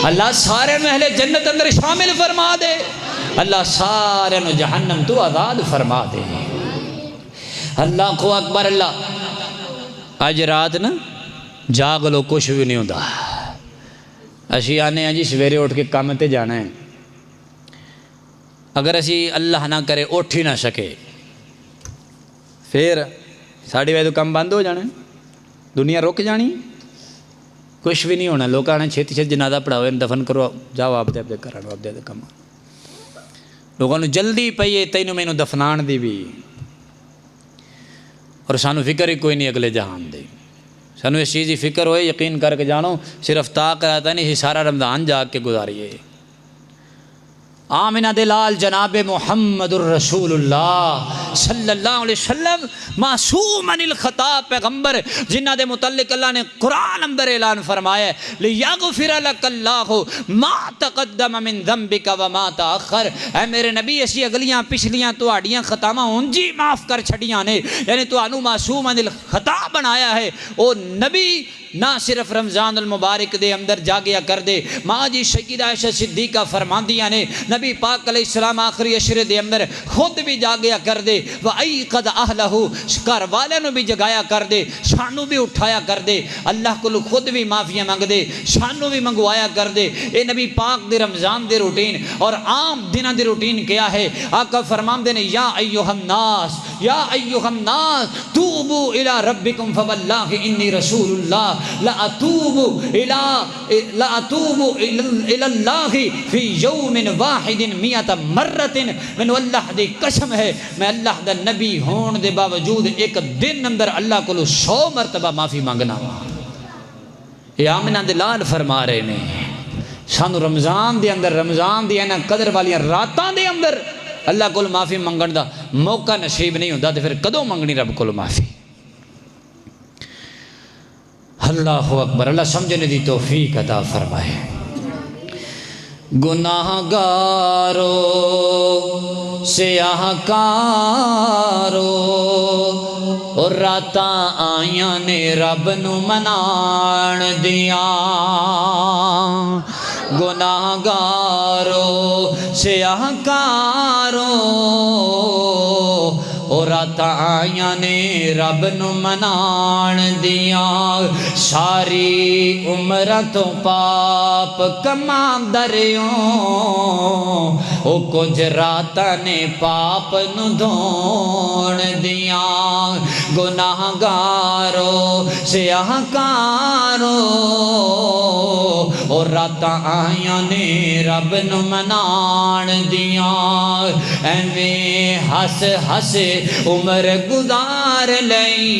اللہ سارے نو اہل جنت اندر شامل فرما دے اللہ سارے نو جہنم تو آزاد فرما دے اللہ کو اکبر اللہ اج رات نا جاگ لو کچھ بھی نہیں ہوتا اسی آنے ہیں جی سویرے اٹھ کے کام تے جانا ہے اگر اسی اللہ نہ کرے اٹھ ہی نہ سکے پھر ساڑھے بجے تو کام بند ہو جانا دنیا رک جانی کچھ بھی نہیں ہونا لوگ آنا چھتی چھتی جنازہ پڑھاؤ دفن کرو جاؤ آپ دے کرو آپ دے کام لوگوں نے جلدی پئیے تینوں مینوں دفنان دی بھی اور سانو فکر ہی کوئی نہیں اگلے جہان دے سانو اس چیز کی فکر ہوئے یقین کر کے جانو صرف طاق رہتا نہیں سارا رمضان جاگ کے گزاریے آمنہ دلال جناب محمد الرسول اللہ صلی اللہ علیہ وسلم معصوم عن الخطا پیغمبر جنہ دے متعلق اللہ نے قرآن اندر اعلان فرمایا ہے لیغفر لک اللہ ما تقدم من ذنبک وما تاخر اے میرے نبی اسی اگلیاں پچھلیاں تہاڈیاں خطاواں انجی معاف کر چھڑیاں نے یعنی تانوں معصوم عن الخطا بنایا ہے او نبی نہ صرف رمضان المبارک دے اندر جاگیا کر دے ماں جی سیدہ عائشہ صدیقہ فرماندیاں نے نبی پاک علیہ السلام آخری عشرے دے اندر خود بھی جاگیا کر دے وَأَيْقَدْ أَهْلَهُ گھر والے نو بھی جگایا کر دے سانو بھی اٹھایا کر دے اللہ کو خود بھی معافیاں مانگ دے سانو بھی منگوایا کر دے اے نبی پاک دے رمضان دے روٹین اور عام دنوں دے روٹین کیا ہے آقا فرماندے نے یا ایھا الناس توبوا الی ربکم فواللہ انی رسول اللہ لأتوب إلى الله في يوم واحد 100 مرة من اللہ دی قسم ہے میں اللہ دا نبی ہون دے باوجود ایک دن اندر اللہ کو 100 مرتبہ معافی مانگنا وا یہ آمنہ دلال فرما رہے نے سانو رمضان دے اندر رمضان دی اینا قدر والیاں راتاں دے اندر اللہ کو معافی منگن دا موقع نصیب نہیں ہوتا تو پھر کدوں منگنی رب کو معافی؟ اللہ اکبر، اللہ سمجھنے دی توفیق عطا فرمائے۔ گناہ گارو سیاہ کارو اور راتاں آئیاں نے رب نو منان دیاں، گناہ گارو سیاہ کارو اور راتاں آئیاں نے رب نو منان دیاں، ساری عمر تو پاپ کمان دریوں او کچھ راتاں نے پاپ نو دھون دیاں، گناہ گارو سیاہ کارو اور راتاں آئیاں نے رب نو منان دیاں، ایویں ہس ہس عمر گزار لئی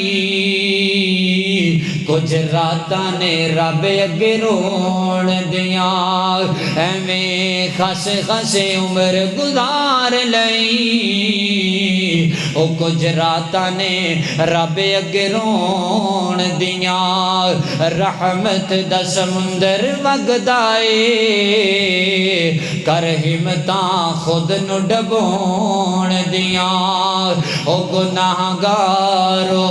کچھ راتاں نے رب اگے رون دیاں، ایویں خس خس عمر گزار لئی او کچھ راتاں نے رب اگے رون دیاں، رحمت دا سمندر وگدائے کر ہمتاں خود نو ڈبون دیاں، او گناہ گارو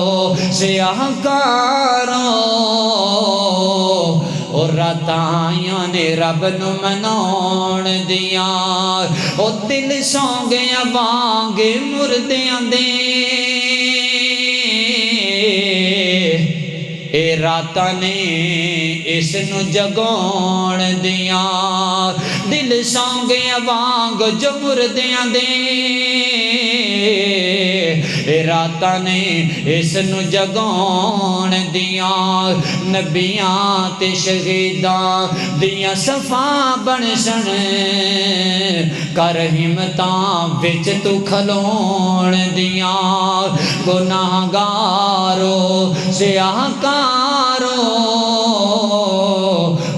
سیاہ کارو اور راتاں آئیاں نے رب نو منان دیاں، او دل سو گیا وانگ مردیاں دے اے راتاں نے اس نو جگون دیاں، دل سو گیا وانگ جو مردیاں دے اے راتاں نے اس نو جگون دیاں، نبیاں تے شہیداں دیاں صفاں بنسن کر ہمتاں وچ تو کھلون دیاں، گناہ گارو سیاہ کارو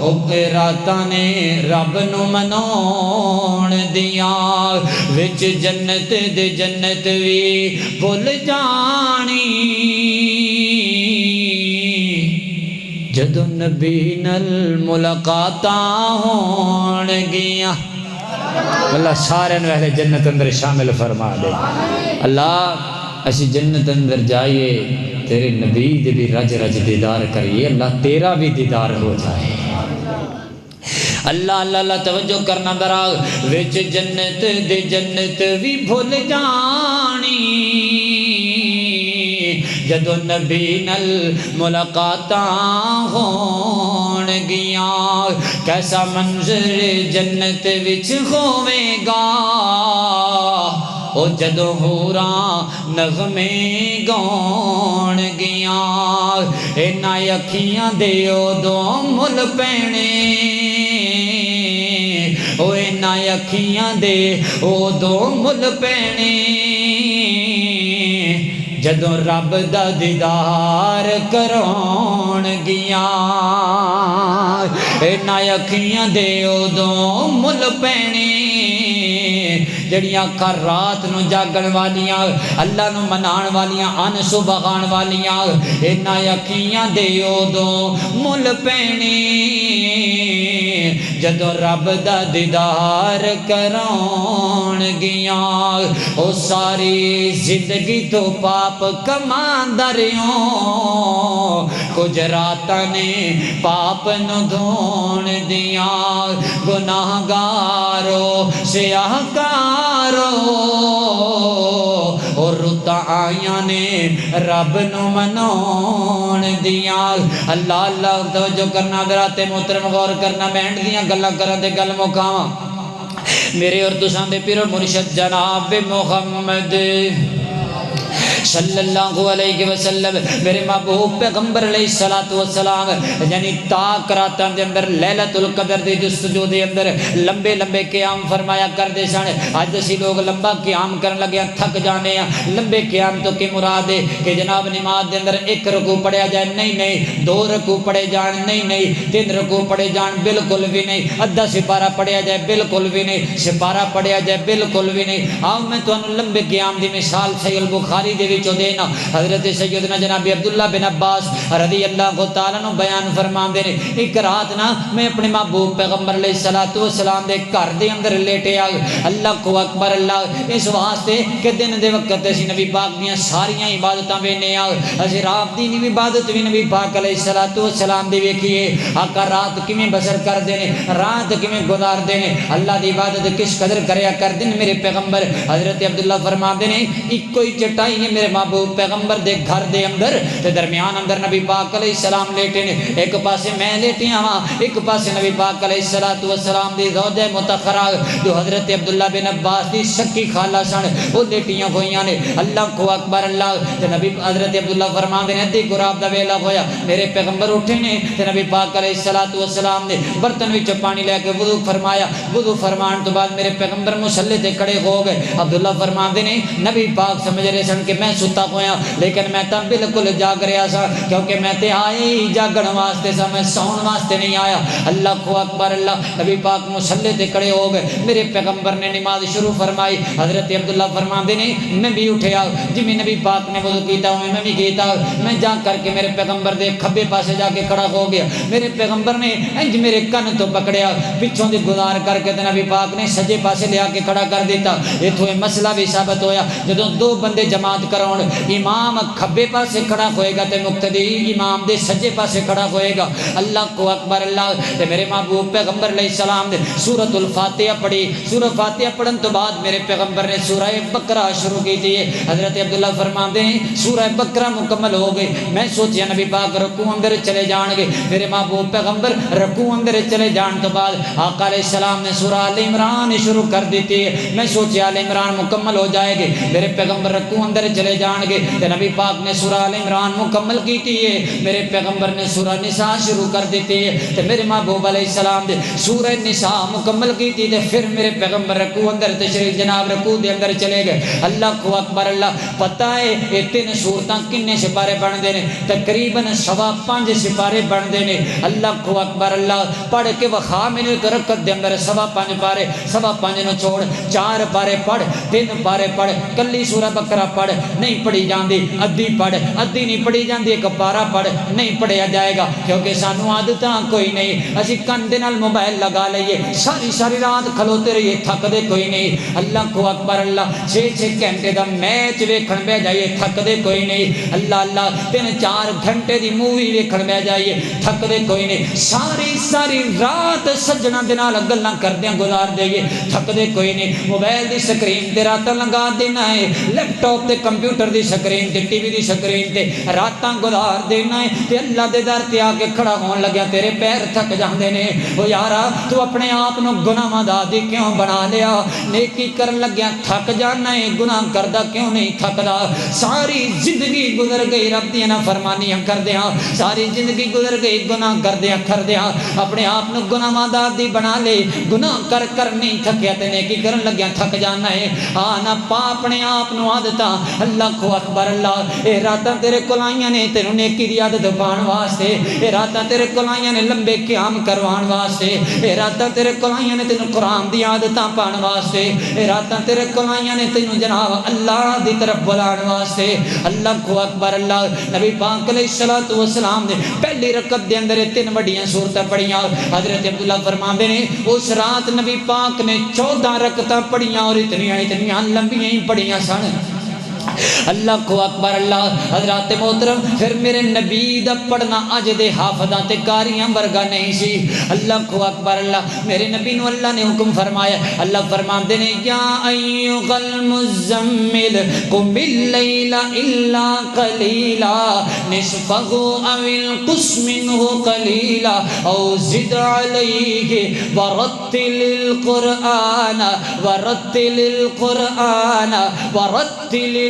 او راتاں نے رب نو منون دیاں، وچ جنت دے جنت وی بھول جانی جدو نبی نال ملاقاتاں ہون گیاں۔ اللہ سارے نو اہل جنت اندر شامل فرما دے۔ اللہ اسی جنت اندر جائیے تیرے نبی دے بھی رج رج دیدار کریے، اللہ تیرا بھی دیدار ہو جائے۔ اللہ اللہ اللہ توجہ کرنا درا وچ جنت دے جنت بھی بھول جانی جدو نبی نال ملاقاتاں ہون گیاں، کیسا منظر جنت وچ ہوے گا او جدو ہوراں نغمے گون گیاں، انہاں اکھیاں دے اودوں مل پینے او انہاں اکھیاں دے اودوں مل پینے جدو رب دا دیدار کرون گیاں، انہاں اکھیاں دے اودوں مل پینے جڑیاں اکھاں رات نو جاگن والیاں اللہ نو منان والیاں ان سبحان والیاں، انہاں اکھیاں دے اودوں مل پینے جدو رب دا دیدار کرون گیاں، او ساری زندگی تو پاپ کماندا رہیوں کچھ راتاں نے پاپ نو دھون دیاں، گناہ گارو سیاہ کارو اور رتاں آئیاں نے رب نو منون دیاں۔ اللہ اللہ توجہ کرنا حضرات محترم غور کرنا، میں اینڈ دیاں گلاں کرن تے گل مکاواں۔ میرے اور تساں دے پیر مرشد جناب محمد صلی اللہ علیہ وسلم میرے محبوب پیغمبر علیہ الصلوۃ والسلام یعنی تاک راتاں دے اندر لیلۃ القدر دی جستجو دے اندر لمبے لمبے قیام فرمایا کردے سن. اج اسی لوگ لمبا قیام کرن لگے تھک جانے ہیں. لمبے قیام تو کی مراد ہے کہ جناب نماز دے اندر ایک رکوع پڑھیا جائے, نہیں, دو رکوع پڑھے جان, نہیں, تین رکوع پڑھے جان, بالکل بھی نہیں, ادھا سپارہ پڑھیا جائے, بالکل بھی نہیں, سپارہ پڑھیا جائے, بالکل بھی نہیں. آؤ میں تانوں لمبے قیام دی مثال صحیح البخاری دے وچوں دینا. حضرت سیدنا جناب عبداللہ بن عباس رضی اللہ تعالیٰ عنہ بیان فرماندے نے ایک رات نا میں اپنے محبوب پیغمبر علیہ الصلوۃ والسلام دے گھر دے اندر لیٹے آ. اللہ کو اکبر, اللہ اس واسطے کہ دن دے وقت اسی نبی پاک دیاں ساریاں عبادتاں وینے آ. اسی رات دی بھی عبادت بھی نبی پاک علیہ الصلوۃ والسلام دی ویکھیے. آقا رات کیویں بسر کردے نے, رات کیویں گزاردے نے, اللہ دی عبادت کس قدر کریا کردے نے میرے پیغمبر. حضرت عبداللہ فرماندے نے ایک ہی چٹائی ہے میرے محبوب پیغمبر دے گھر دے اندر تے درمیان اندر نبی پاک علیہ السلام لیٹے نے. ایک پاسے میں لیٹیا ہاں, ایک پاسے نبی پاک علیہ الصلوۃ والسلام دی زوجہ مطہرہ جو حضرت عبداللہ بن عباس دی سکی خالہ سن وہ لیٹیاں ہوئیاں نے. اللہ کو اکبر, اللہ تے نبی حضرت عبداللہ فرماندے نے ادھی گراب دا ویلا ہویا, میرے پیغمبر اٹھے نے تے نبی پاک علیہ الصلوۃ والسلام نے برتن وچ پانی لے کے وضو فرمایا. وضو فرمان تو بعد میرے پیغمبر مصلی تے کھڑے ہو گئے. عبداللہ فرماندے نے نبی پاک سمجھ رہے سن کہ میں ستا ہویا, لیکن میں تا بالکل جاگ رہا سا کیونکہ میں تے آئے ہی جاگن واسطے سا, میں سون واسطے نہیں آیا. اللہ کو اکبر, اللہ نبی پاک مصلی تے کھڑے ہو گئے. میرے پیغمبر نے نماز شروع فرمائی. حضرت عبداللہ فرماندے نے میں بھی اٹھیا, جی نبی پاک نے وضو کیتا ہوں میں بھی کیتا. میں جا کر کے میرے پیغمبر دے کھبے پاسے جا کے کھڑا ہو گیا. میرے پیغمبر نے انج میرے کن تو پکڑیا, پچھوں دی گزار کر کے نبی پاک نے سجے پاسے لیا کے کھڑا کر دیتا. ایتھوں مسئلہ بھی ثابت ہویا جدوں دو بندے جماعت کراؤن امام کھبے پاسے کھڑا ہوئے گا تے مقتدی امام دے سجے پاسے کھڑا ہوئے گا. اللہ کو اکبر, اللہ تے میرے محبوب پیغمبر علیہ السلام نے سورۃ الفاتحہ پڑھی. سورۃ فاتحہ پڑھن تو بعد میرے پیغمبر نے سورہ بقرہ شروع کی تھی. حضرت عبداللہ فرماندے ہیں سورہ بقرہ مکمل ہو گئی. میں سوچیا نبی پاک رکوع اندر چلے جان گے. میرے محبوب پیغمبر رکوع اندر چلے جان تو بعد آقا علیہ السلام نے سورہ آل عمران شروع کر دیتی ہے. میں سوچیا آل عمران مکمل ہو جائے گی. میرے پیغمبر رکوع اندر چلے جان گے تے نبی پاک نے سورہ آل عمران مکمل کیتی ہے. میرے پیغمبر نے سورہ نساء شروع کر دیتی ہے تے میرے محبوب علیہ السلام نے سورہ نساء مکمل کیتی تے پھر میرے پیغمبر رکوع اندر تشریف جناب رکوع دے اندر چلے گئے. اللہ کو اکبر, اللہ پتہ ہے یہ تین سورتاں کنے سپارے بندے نے, تقریباً 5.25 سپارے بندے نے. اللہ کو اکبر, اللہ پڑھ کے وخا میں ایک رکعت دے اندر 5.25 پارے, 5.25 نو چھوڑ 4 پارے پڑھ, 3 پارے پڑھ, کلی سورہ بقرہ پڑھ, نہیں پڑھی جاندی, ادھی پڑھ, ادھی نہیں پڑھی جاندی, ایک پارا پڑھ, نہیں پڑھیا جائے گا کیونکہ سانو عادتاں کوئی نہیں. اسی کن دے نال موبائل لگا لئیے, ساری رات کھلوتے رہیے, تھک دے کوئی نہیں. اللہ کو اکبر, اللہ 6 گھنٹے دا میچ ویکھن بہ جائیے, تھک دے کوئی نہیں. اللہ 3-4 گھنٹے دی مووی ویکھن بہ جائیے, تھک دے کوئی نہیں. ساری رات سجنا دے نال گلاں کردیاں گزار دئیے, تھک دے کوئی نہیں. موبائل دی سکرین تے راتاں لگا دینا ہے, لیپ ٹاپ تے کمپیوٹر دی سکرین تے ٹی وی دی سکرین تے راتاں گزار دینا ہے تے اللہ دے در تے آ کے کھڑا ہون لگیا تیرے پیر تھک جاندے نے. او یارا تو اپنے آپ نو گناہاں دا عادی کیوں بنا لیا؟ نیکی کرن لگیا تھک جانا ہے, گناہ کردا کیوں نہیں تھکدا؟ ساری زندگی گزر گئی رب دی نافرمانیاں کردیاں, ساری زندگی گزر گئی گناہ کردیاں, اپنے آپ نو گناہاں دا عادی بنا لے. گناہ کر نہیں تھکیا تے نیکی کرن لگیا تھک جانا ہے. نہ پا اپنے آپ نو عادتاں. اللہ کو اکبر, اللہ اے راتاں تیرے کول آئیاں نے تینوں نیکی دی عادت پان واسطے, اے راتاں تیرے کول آئیاں نے لمبے قیام کروان واسطے, اے راتاں تیرے کول آئیاں نے تینوں قرآن دی عادتاں پان واسطے, اے راتاں تیرے کول آئیاں نے تینوں جناب اللہ دی طرف بلان واسطے. اللہ کو اکبر, اللہ نبی پاک علیہ الصلوۃ والسلام نے پہلی رکعت دے اندر 3 وڈیاں سورتاں پڑھیاں. حضرت عبداللہ فرماندے نے اس رات نبی پاک نے 14 رکعتاں پڑھیاں اور اتنیاں لمبیاں ہی پڑھیاں سن. اللہ کو اکبر, اللہ حضرات محترم پھر میرے نبی دا پڑھنا اج دے حافظاں تے قاریاں ورگا نہیں سی. اللہ کو اکبر, اللہ میرے نبی نو اللہ نے حکم فرمایا. اللہ فرماندے نے یا ایھا المزمل قم اللیل الا قلیلا نصفہ او انقص منہ قلیلا او زد علیہ ورتل القرآن ورتل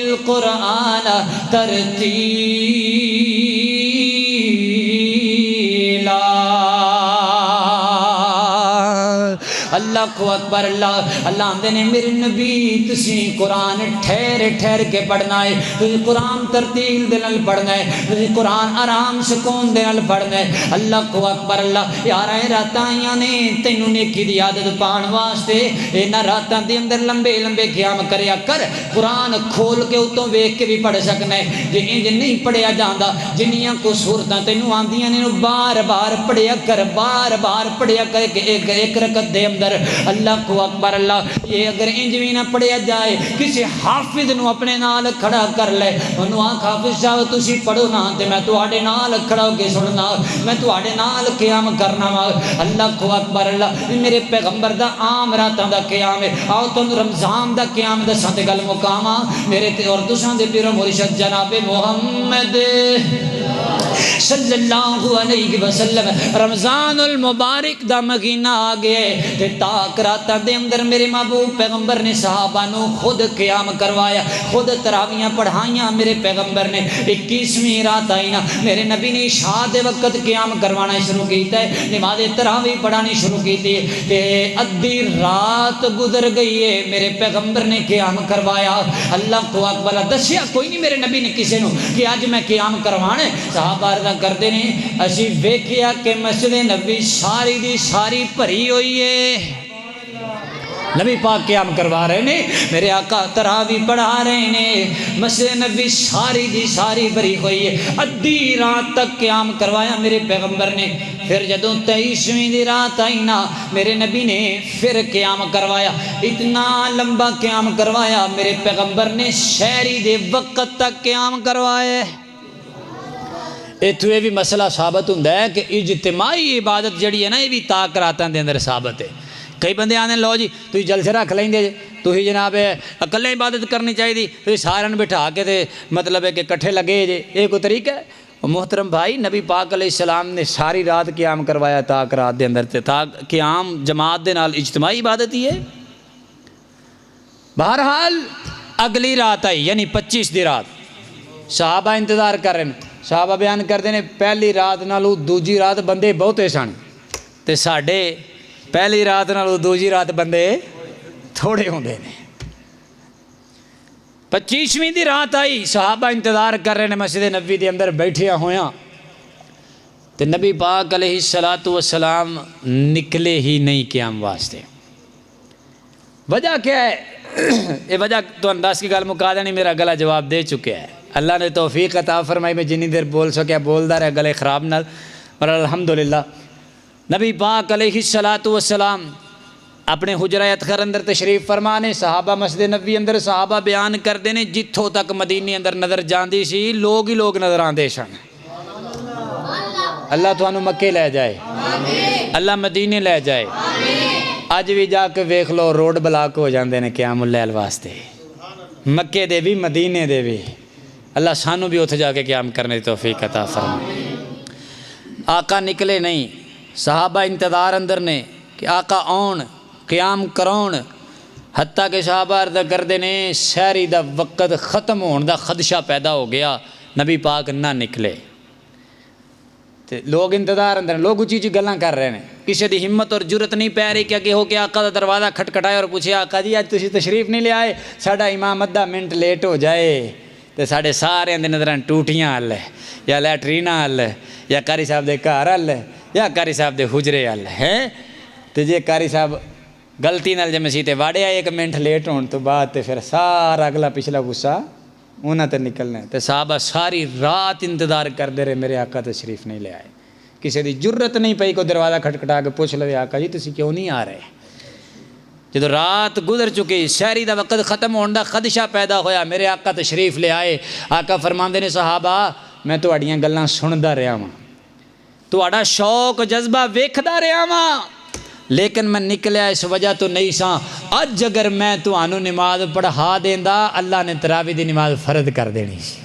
القرآن ترتیلا۔ اللہ کو اکبر۔ اللہ آندے نے میرے نبی تسی قرآن ٹھہر ٹھہر کے پڑھنا ہے، تسی قرآن ترتیل دے نال پڑھنا ہے، تسی قرآن آرام سکون دے نال پڑھنا ہے۔ اللہ کو اکبر۔ اللہ یار راتاں آئیاں نے تینوں نیکی دی عادت پان واسطے، انہاں راتاں دے اندر لمبے لمبے قیام کریا کر، قرآن کھول کے اتوں ویکھ کے بھی پڑھ سکنا ہے۔ جے انج نہیں پڑھیا جاندا، جنیاں کو صورتاں تینوں آندیاں نے بار بار پڑھیا کر، بار بار پڑھیا کر کہ ایک رکعت دے اندر۔ اللہ کو اکبر۔ اللہ یہ اگر انج بھی نہ پڑھیا جائے، کسی حافظ نو اپنے نال کھڑا کر لے، انہوں آکھ حافظ صاحب تسی پڑھو نا تے میں تواڈے نال کھڑا ہو کے سننا، میں تواڈے نال قیام کرنا وا۔ اللہ کو اکبر۔ اللہ میرے پیغمبر دا عام راتاں دا قیام ہے۔ آؤ تانوں رمضان دا قیام دساں تے گل مکاواں۔ میرے تے اور تساں دے پیر و مرشد جناب محمد صلی اللہ علیہ وسلم رمضان المبارک دا مہینہ آ گئے تے تاک راتاں دے اندر میرے محبوب پیغمبر نے صحابہ نو خود قیام کروایا، خود تراویاں پڑھائیاں میرے پیغمبر نے۔ 21ویں رات آئی نا میرے نبی نے عشاء دے وقت قیام کروانا شروع کیتا ہے، نماز تراوی پڑھانی شروع کیتی ہے تے ادھی رات گزر گئی ہے میرے پیغمبر نے قیام کروایا۔ اللہ کو اکبر۔ دسیا کوئی نہیں میرے نبی نے کسی نو کہ اج میں قیام کروانا ہے۔ صحابہ عرض کرتے ہیں اسی ویکھیا کہ مسجد نبی ساری دی ساری بھری ہوئی ہے، نبی پاک قیام کروا رہے نے، میرے آقا تراوی پڑھا رہے نے، مسجد نبی ساری دی ساری بھری ہوئی ہے۔ ادھی رات تک قیام کروایا میرے پیغمبر نے۔ پھر جدوں 23ویں دی رات آئی نا میرے نبی نے پھر قیام کروایا، اتنا لمبا قیام کروایا میرے پیغمبر نے شہری دے وقت تک قیام کروایا۔ اتو یہ بھی مسئلہ ثابت ہوندا ہے کہ اجتماعی عبادت جڑی ہے نا یہ بھی تاک راتاں دے اندر ثابت ہے۔ کئی بندے آنے لو جی تھی جلسے رکھ لیں گے، تھی جناب اکلے عبادت کرنی چاہیے، تھی سارے بٹھا کے تے مطلب ہے کہ کٹھے لگے جے، یہ کوئی طریقہ ہے؟ محترم بھائی نبی پاک علیہ السلام نے ساری رات قیام کروایا تاک رات دے اندر تے تاک قیام جماعت دے نال اجتماعی عبادت ہی ہے۔ بہرحال اگلی رات آئی یعنی 25 دی رات، صحابہ انتظار کر رہے ہیں، صحابہ بیان کرتے ہیں پہلی رات نالو دوجی رات بندے بہتے سن تے ساڈے پہلی رات نالو دوجی رات بندے تھوڑے ہوندے نے۔ 25ویں دی رات آئی، صحابہ انتظار کر رہے ہیں مسجد نبوی دے اندر بیٹھیا ہویاں تے نبی پاک علیہ الصلوۃ والسلام نکلے ہی نہیں قیام واسطے۔ وجہ کیا ہے؟ یہ وجہ تو انداز کی گل مکا دینی، میرا گلا جواب دے چکے ہے۔ اللہ نے توفیق عطا فرمائی میں جنی دیر بول سکیا بولدا رہا گلے خراب نال، پر الحمدللہ نبی پاک علیہ الصلوۃ والسلام اپنے حجرہ اطہر اندر تشریف فرمانے، صحابہ مسجد نبوی اندر صحابہ بیان کردے نے جتھوں تک مدینے اندر نظر جاندی سی لوگ ہی لوگ نظر آندے سن۔ اللہ تھانوں مکے لے جائے، اللہ مدینے لے جائے، اج بھی جا کے ویکھ لو روڈ بلاک ہو جاندے نے قیام اللیل واسطے، مکے دے بھی مدینے دے بھی۔ اللہ سانو بھی اتھے جا کے قیام کرنے توفیق عطا فرمائے۔ آقا نکلے نہیں، صحابہ انتظار اندر نے کہ آقا آن قیام کراؤن، حتیٰ کہ صحابہ عرض کردے نے سحری دا وقت ختم ہون دا خدشہ پیدا ہو گیا، نبی پاک نہ نکلے تے لوگ انتظار اندر، لوگ اچھی اچھی گلاں کر رہے ہیں، کسی دی ہمت اور جرت نہیں پہ رہی کہ ہو کہ آقا دا دروازہ کھٹکھٹائے اور پوچھے آقا جی آج تسی تشریف نہیں لے آئے، ساڈا امام ادھا منٹ لیٹ ہو جائے تے ساڈے سارے اندر نظراں ٹوٹیاں ہل ہے یا لیٹریناں ہل ہے یا قاری صاحب دے گھر ہل ہے یا قاری صاحب دے حجرے ہل ہے تے جے قاری صاحب غلطی نال جے مسیح تے واڑیا 1 منٹ لیٹ ہون تو بعد تے پھر سارا اگلا پچھلا غصہ انہاں تے نکلنا ہے۔ تے صحابہ ساری رات انتظار کردے رہے میرے آقا تشریف نہیں لے آئے، کسی دی جرت نہیں پئی کوئی دروازہ کھٹکھٹا کے پوچھ لے آقا جی تسی کیوں نہیں آ رہے۔ جدو رات گزر چکی سحری دا وقت ختم ہونے دا خدشہ پیدا ہویا، میرے آقا تشریف لے آئے۔ آقا فرماندے نے صحابہ میں تہاڈیاں گلاں سندا رہیا ہاں، تہاڈا شوق جذبہ ویکھدا رہیا ہاں، لیکن میں نکلیا اس وجہ تو نہیں سا، اج اگر میں تہانوں نماز پڑھا دیندا اللہ نے تراوی دی نماز فرض کر دینی سی۔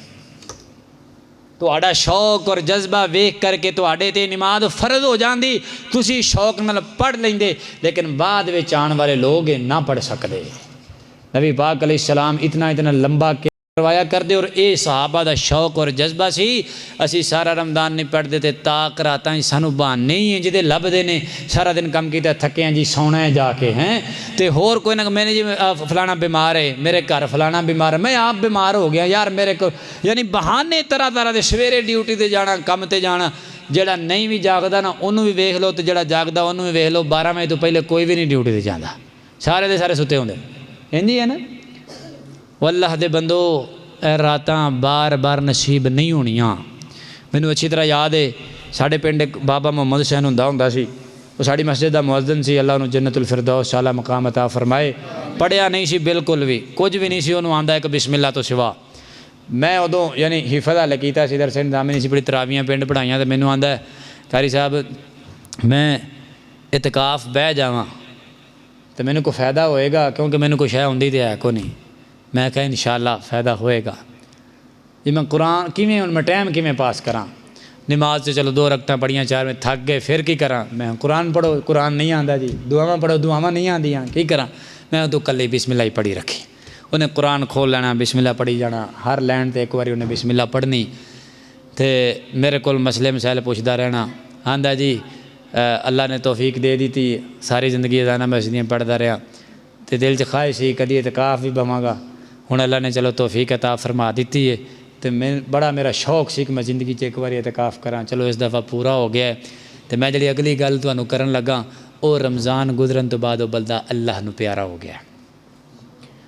تہاڈا شوق اور جذبہ ویکھ کر کے تہاڈے تے نماز فرض ہو جاندی، تسی شوق نال پڑھ لیندے، لیکن بعد وچ آن والے لوگ نہ پڑھ سکدے۔ نبی پاک علیہ السلام اتنا لمبا کروایا کرتے اور اے صحابہ دا شوق اور جذبہ سی اسی سارا رمضان نہیں پڑھتے تے تاک راتاں ہی سانو بہانے ہی ہیں جدے لبدے نے سارا دن کم کیتا تھکے ہیں جی سونا ہے جا کے ہیں تے ہور کوئی نہ میں نے جی فلانا بیمار ہے میرے گھر فلانا بیمار ہے میں آپ بیمار ہو گیا یار میرے کو یعنی بہانے طرح طرح دے سویرے ڈیوٹی تے جانا کم تے جانا جڑا نہیں بھی جاگدا نا انہوں بھی ویکھ لو تے جڑا جاگدا انہوں بھی ویکھ لو 12 بجے تو پہلے کوئی بھی نہیں ڈیوٹی تے جاندا سارے دے سارے ستے ہوندے انجی ہے نا واللہ دے بندو اے راتاں بار بار نصیب نہیں ہونیاں مینوں اچھی طرح یاد ہے ساڈے پنڈ ایک بابا محمد حسین ہوندا سی وہ ساڑی مسجد دا مؤذن سی اللہ انہوں جنت الفردوس اعلیٰ مقام عطا فرمائے پڑھیا نہیں سی بالکل بھی کچھ بھی نہیں سی انہوں آندا ہے کہ بسم اللہ تو سوا میں ادوں یعنی حفظ حال کیتا سی درس نظامی نہیں سی بڑی تراویاں پنڈ پڑھائیاں تو مینوں آندا ہے قاری صاحب میں اعتکاف بہ جاواں تو مینوں کوئی فائدہ ہوئے گا کیونکہ مینوں کوئی شے ہوندی تے ہے کو نہیں میں کہا انشاءاللہ فائدہ ہوئے گا جی میں قرآن کیویں میں ٹائم کیویں پاس کراں نماز سے چلو 2 رکعتاں پڑھیاں 4 میں تھک گئے پھر کی کراں میں قرآن پڑھو قرآن نہیں آندا جی دعاواں پڑھو دعاواں نہیں آندیاں کی کراں میں تو کلے بسم اللہ ہی پڑھی رکھی انہیں قرآن کھول لینا بسم اللہ پڑھی جانا ہر لائن تے ایک باری انہیں بسم اللہ پڑھنی تے میرے کول مسئلے مسائل پوچھدا رہنا آندا جی اللہ نے توفیق دے دی تھی ساری زندگی ازانہ مسجدیاں پڑھدا رہا تے دل چ خواہش سی کدی اعتکاف بھی بواں گا ہن اللہ نے چلو توفیق عطا فرما دیتی ہے تو میں بڑا میرا شوق سی کہ میں زندگی ایک بار اعتکاف کراں چلو اس دفعہ پورا ہو گیا ہے تو میں جڑی اگلی گل تانوں کرن لگا او رمضان گزرن تو بعد وہ بندہ اللہ نو پیارا ہو گیا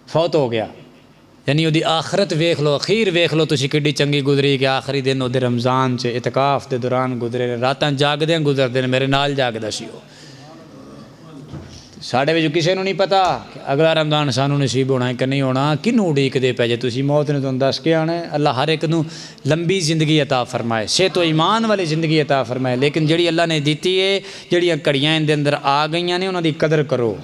فوت ہو گیا یعنی وہ آخرت ویکھ لو اخیر ویکھ لو تسی کڈی چنگی گزری کہ آخری دن وہ رمضان چ اعتکاف دے دوران گزرے راتاں جاگدے گزرتے ہیں میرے نال جاگدا سی وہ ساڈے وچ کسے نوں نہیں پتا کہ اگلا رمضان سانوں نصیب ہونا ہے کہ نہیں ہونا کنوں اڈیکدے پے جے تسی موت نے تانوں دس کے آنا ہے اللہ ہر ایک نوں لمبی زندگی عطا فرمائے صحت و ایمان والی زندگی عطا فرمائے لیکن جڑی اللہ نے دیتی ہے جڑیاں کڑیاں ان دے اندر آ گئیاں نے انہاں دی قدر کرو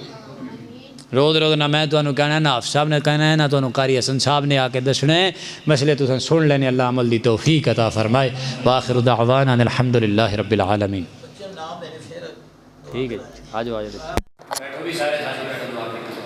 روز روز نہ میں تانوں کہنا ہے نہ حافظ صاحب نے کہنا ہے نہ تانوں قاری حسن صاحب نے آ کے دسنا ہے مسئلے تساں سن لینے اللہ عمل دی توفیق عطا فرمائے وآخر دعوانا ان الحمدللہ رب العالمین ٹھیک ہے آ جاؤ بیٹھو بھی سارے ساتھی بیٹھو دعا کریں